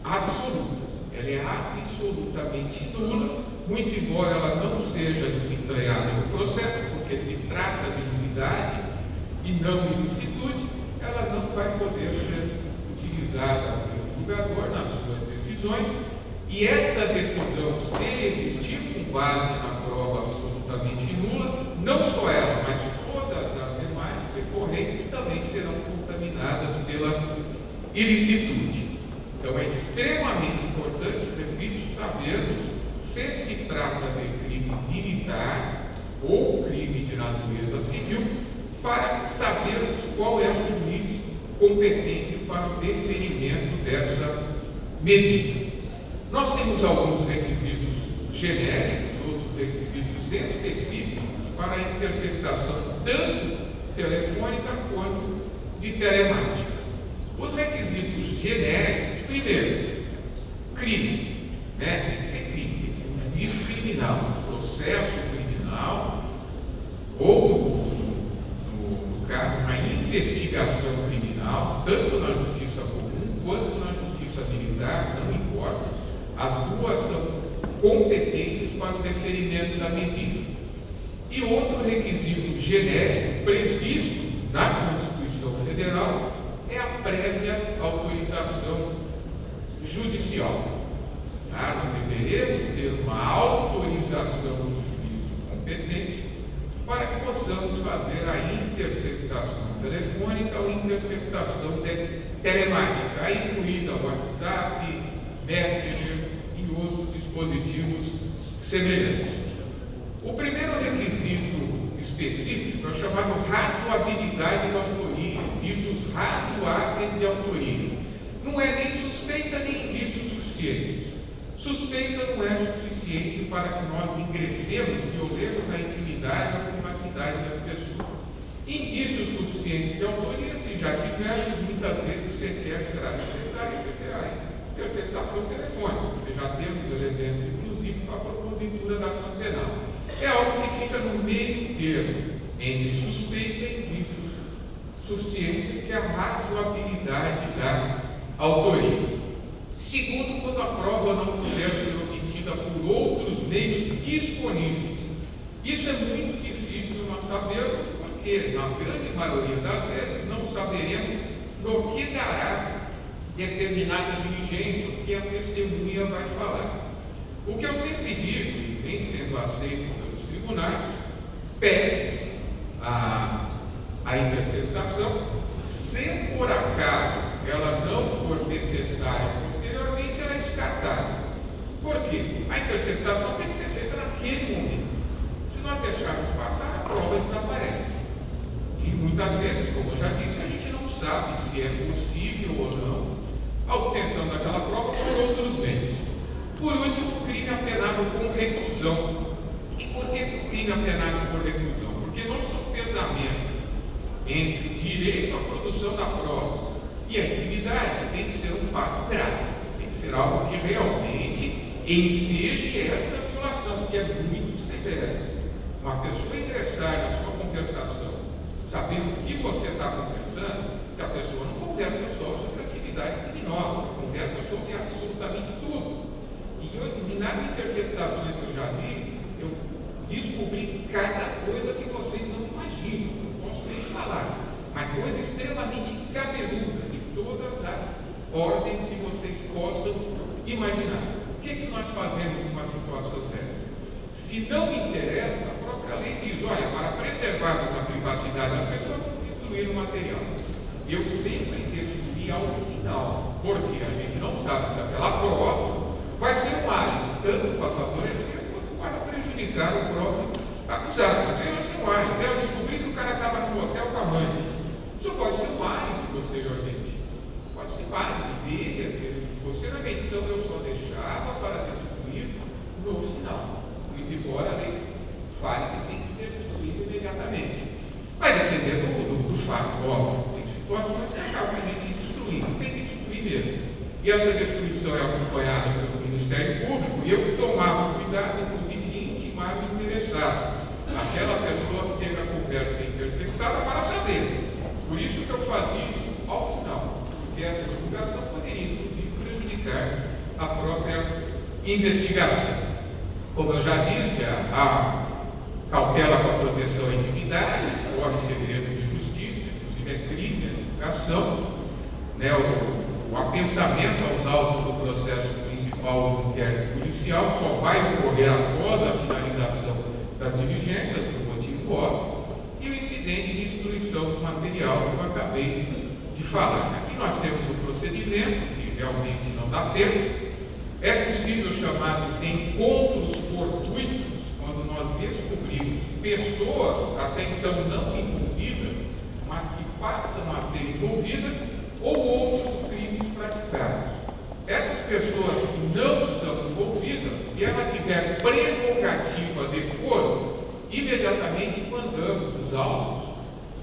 absoluta. Ela é absolutamente nula, muito embora ela não seja desentranhada no processo, porque se trata de nulidade e não ilicitude, ela não vai poder ser utilizada pelo julgador nas suas decisões, e essa decisão, se existir com base na prova absolutamente nula, não só ela, mas todas as demais decorrentes também serão contaminadas pela ilicitude. Então é extremamente importante, repito, sabermos se trata de crime militar ou crime de natureza civil, para sabermos qual é o juiz competente para o deferimento dessa medida. Nós temos alguns requisitos genéricos, outros requisitos específicos para a interceptação tanto telefônica quanto de telemática. Os requisitos genéricos, primeiro, crime, tem que ser crime, tem que ser um juiz criminal, processo criminal, ou, no caso, uma investigação criminal, tanto na justiça comum quanto na justiça militar, não importa, as duas são competentes para o deferimento da medida. E outro requisito genérico previsto na Constituição Federal é a prévia autorização judicial. Nós deveremos ter uma autorização do juiz competente para que possamos fazer a interceptação telefônica ou interceptação telemática, aí incluída o WhatsApp, Messenger e outros dispositivos semelhantes. O primeiro requisito específico é o chamado razoabilidade da autoria, indícios razoáveis de autoria. Não é nem suspeita nem indícios suficientes. Suspeita não é suficiente para que nós ingressemos e olhemos a intimidade e a privacidade das pessoas. Indícios suficientes de autoria, se já tivermos, muitas vezes sequer será necessário a interceptação telefônica, porque já temos elementos, inclusive, para a propositura da ação penal. É algo que fica no meio termo entre suspeita e indícios suficientes, que é a razoabilidade da autoria. Segundo, quando a prova não puder ser obtida por outros meios disponíveis. Isso é muito difícil nós sabermos, porque na grande maioria das vezes não saberemos no que dará determinada diligência que a testemunha vai falar. O que eu sempre digo, e vem sendo aceito pelos tribunais, pede-se a interceptação, se por acaso ela não for necessária posteriormente, ela é descartada. Por quê? A interceptação tem que ser feita naquele momento. Se nós deixarmos passar, a prova desaparece. E muitas vezes, como eu já disse, a gente não sabe se é possível ou não a obtenção daquela prova por outros meios. Por último, o crime apenado com reclusão. E por que o crime apenado por reclusão? Porque no sopesamento entre direito à produção da prova e a intimidade tem que ser um fato grave, tem que ser algo que realmente enseje essa violação, que é muito severa. Uma pessoa ingressar na sua conversação, sabendo o que você está conversando, que a pessoa não conversa só sobre atividade criminosa, conversa sobre absolutamente tudo. E nas interceptações que eu já vi, eu descobri cada coisa que vocês não imaginam, não posso nem falar, mas coisa extremamente cabeluda de todas as ordens que vocês possam imaginar. O que nós fazemos numa situação dessa? Se não interessa, a própria lei diz, olha, para preservarmos a privacidade das pessoas, vamos destruir o material. Eu sempre destruí ao final, porque a gente não sabe se aquela prova vai ser um álibi, tanto para favorecer quanto para prejudicar o próprio acusado. Às vezes vai ser um álibi. Eu descobri que o cara estava no hotel com a amante. Isso pode ser um álibi posteriormente. Pode ser um álibi dele posteriormente. Então eu só deixava para destruir no final. Muito embora a lei fale que tem que ser destruído imediatamente. Vai depender do fato, óbvio. Tem situações que acabam a gente destruindo. Tem que destruir mesmo. E essa destruição é acompanhada pelo Ministério Público, e eu tomava cuidado, inclusive, de intimar o interessado, aquela pessoa que teve a conversa interceptada, para saber. Por isso que eu fazia isso ao final, porque essa divulgação poderia, inclusive, prejudicar a própria investigação. Como eu já disse, a cautela com a proteção à intimidade, corre segredo de justiça, inclusive é crime, é divulgação, né, o apensamento aos autos do processo principal do inquérito policial só vai ocorrer após a finalização das diligências, por motivo óbvio, e o incidente de destruição do material que eu acabei de falar. Aqui nós temos o procedimento, que realmente não dá tempo. É possível chamar de encontros fortuitos, quando nós descobrimos pessoas até então não envolvidas, mas que passam a ser envolvidas, ou outros crimes praticados. Essas pessoas que não são envolvidas, se ela tiver prerrogativa de foro, imediatamente mandamos os autos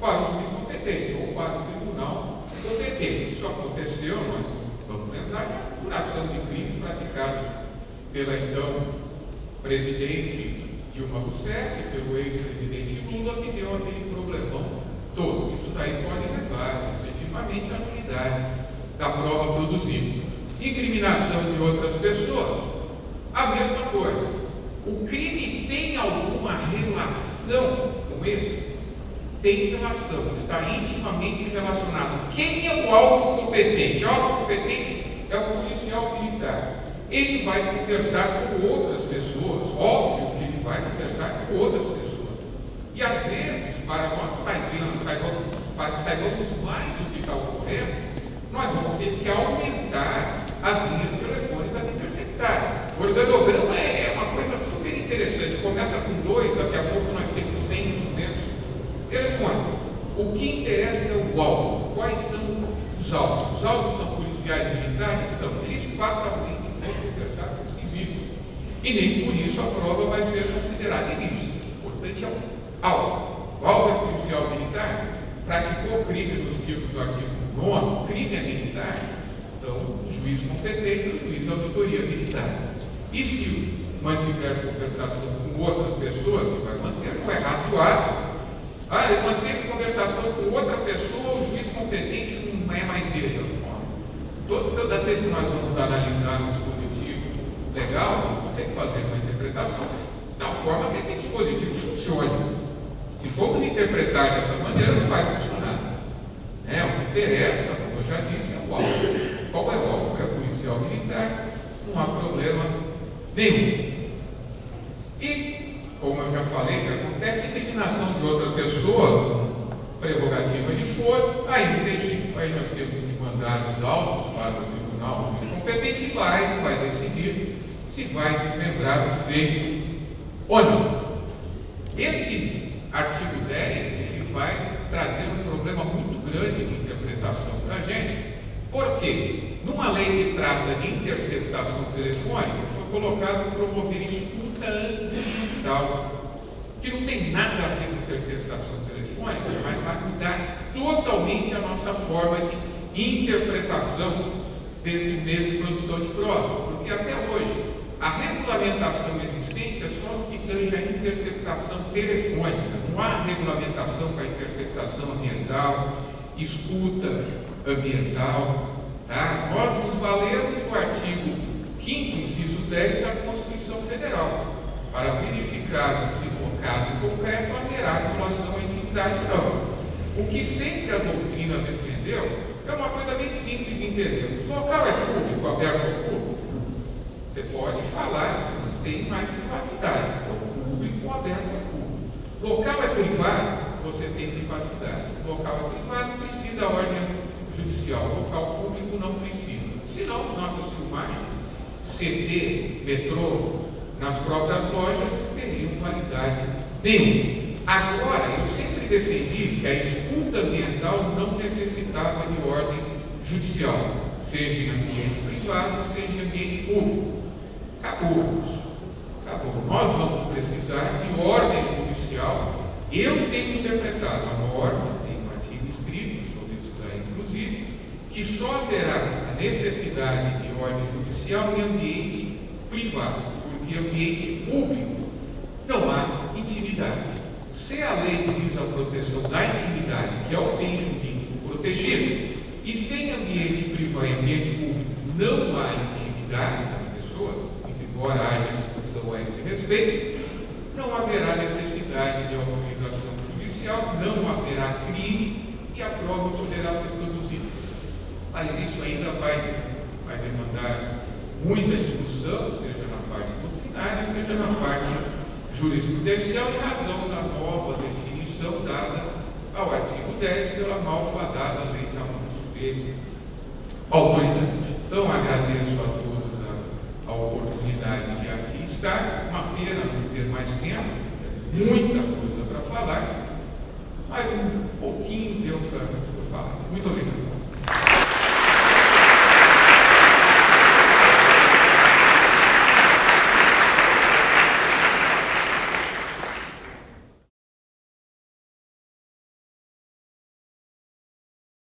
para o juiz competente ou para o tribunal competente. Isso aconteceu, nós vamos entrar na apuração de crimes praticados pela então presidente Dilma Rousseff, pelo ex-presidente Lula, que deu aquele problemão todo. Isso daí pode levar efetivamente à nulidade da prova produzida. Incriminação de outras pessoas, a mesma coisa. O crime tem alguma relação com esse? Tem relação, está intimamente relacionado. Quem é o alvo competente? O alvo competente é o policial militar. Ele vai conversar com outras pessoas, óbvio que ele vai conversar com outras pessoas. E às vezes, para nós para que saibamos mais o que está ocorrendo, nós vamos ter que aumentar as linhas telefônicas interceptadas. O organograma é uma coisa super interessante. Começa com 2, daqui a pouco nós temos 100, 200 telefones. O que interessa é o alvo. Quais são os alvos? Os alvos são policiais e militares? São. Eles fatalmente vão conversar com civis. E nem por isso a prova vai ser considerada ilícita. O importante é o alvo. O alvo é policial militar? Praticou crime nos tipos do artigo 9, crime é militar? Então, o juiz competente, o juiz de auditoria militar. E se mantiver conversação com outras pessoas, que vai manter, não é razoável. Ele manteve conversação com outra pessoa, o juiz competente não é mais ele. Toda vez que nós vamos analisar um dispositivo legal, nós vamos ter que fazer uma interpretação de tal forma que esse dispositivo funcione. Se formos interpretar dessa maneira, não vai funcionar. O que interessa, como eu já disse, é o alvo. qual é óbvio, é policial militar, não há problema nenhum. E, como eu já falei, que acontece incriminação de outra pessoa, prerrogativa de foro, aí não tem jeito. Aí nós temos que mandar os autos para o tribunal, o juiz competente, e lá ele vai decidir se vai desmembrar o feito ou não. Esse artigo 10, ele vai trazer um problema muito grande de interpretação para a gente, porque numa lei que trata de interceptação telefônica, foi colocado promover escuta ambiental, que não tem nada a ver com interceptação telefônica, mas vai mudar totalmente a nossa forma de interpretação desse meio de produção de prova, porque até hoje a regulamentação existente é só no que tange a interceptação telefônica, não há regulamentação para interceptação ambiental, escuta ambiental. Tá? Nós nos valemos do artigo 5º, inciso 10 da Constituição Federal, para verificar se no caso concreto haverá violação à intimidade ou não. O que sempre a doutrina defendeu é uma coisa bem simples de entender. Se o local é público, aberto ao público, você pode falar, você não tem mais privacidade. Então, público aberto ao público. Local é privado, você tem privacidade. Local é privado, precisa da ordem judicial. Local público não precisa. Senão, nossas filmagens, CD, metrô, nas próprias lojas, não teriam validade nenhuma. Agora, eu sempre defendi que a escuta ambiental não necessitava de ordem judicial, seja em ambiente privado, seja em ambiente público. Acabou. Nós vamos precisar de ordem judicial. Eu tenho interpretado a norma, tenho um artigo escrito sobre isso daí, inclusive, que só haverá a necessidade de ordem judicial em ambiente privado, porque em ambiente público não há intimidade. Se a lei diz a proteção da intimidade, que é o bem jurídico protegido, e se em ambiente privado e ambiente público não há intimidade das pessoas, embora haja discussão a esse respeito, não haverá necessidade de autorização judicial, não haverá crime e a prova poderá ser produzida. Mas isso ainda vai demandar muita discussão, seja na parte doutrinária, seja na parte jurisprudencial, em razão da nova definição dada ao artigo 10 pela malfadada lei de abuso de autoridade. Então, agradeço a todos a oportunidade de aqui estar. Uma pena não ter mais tempo, muita coisa para falar, mas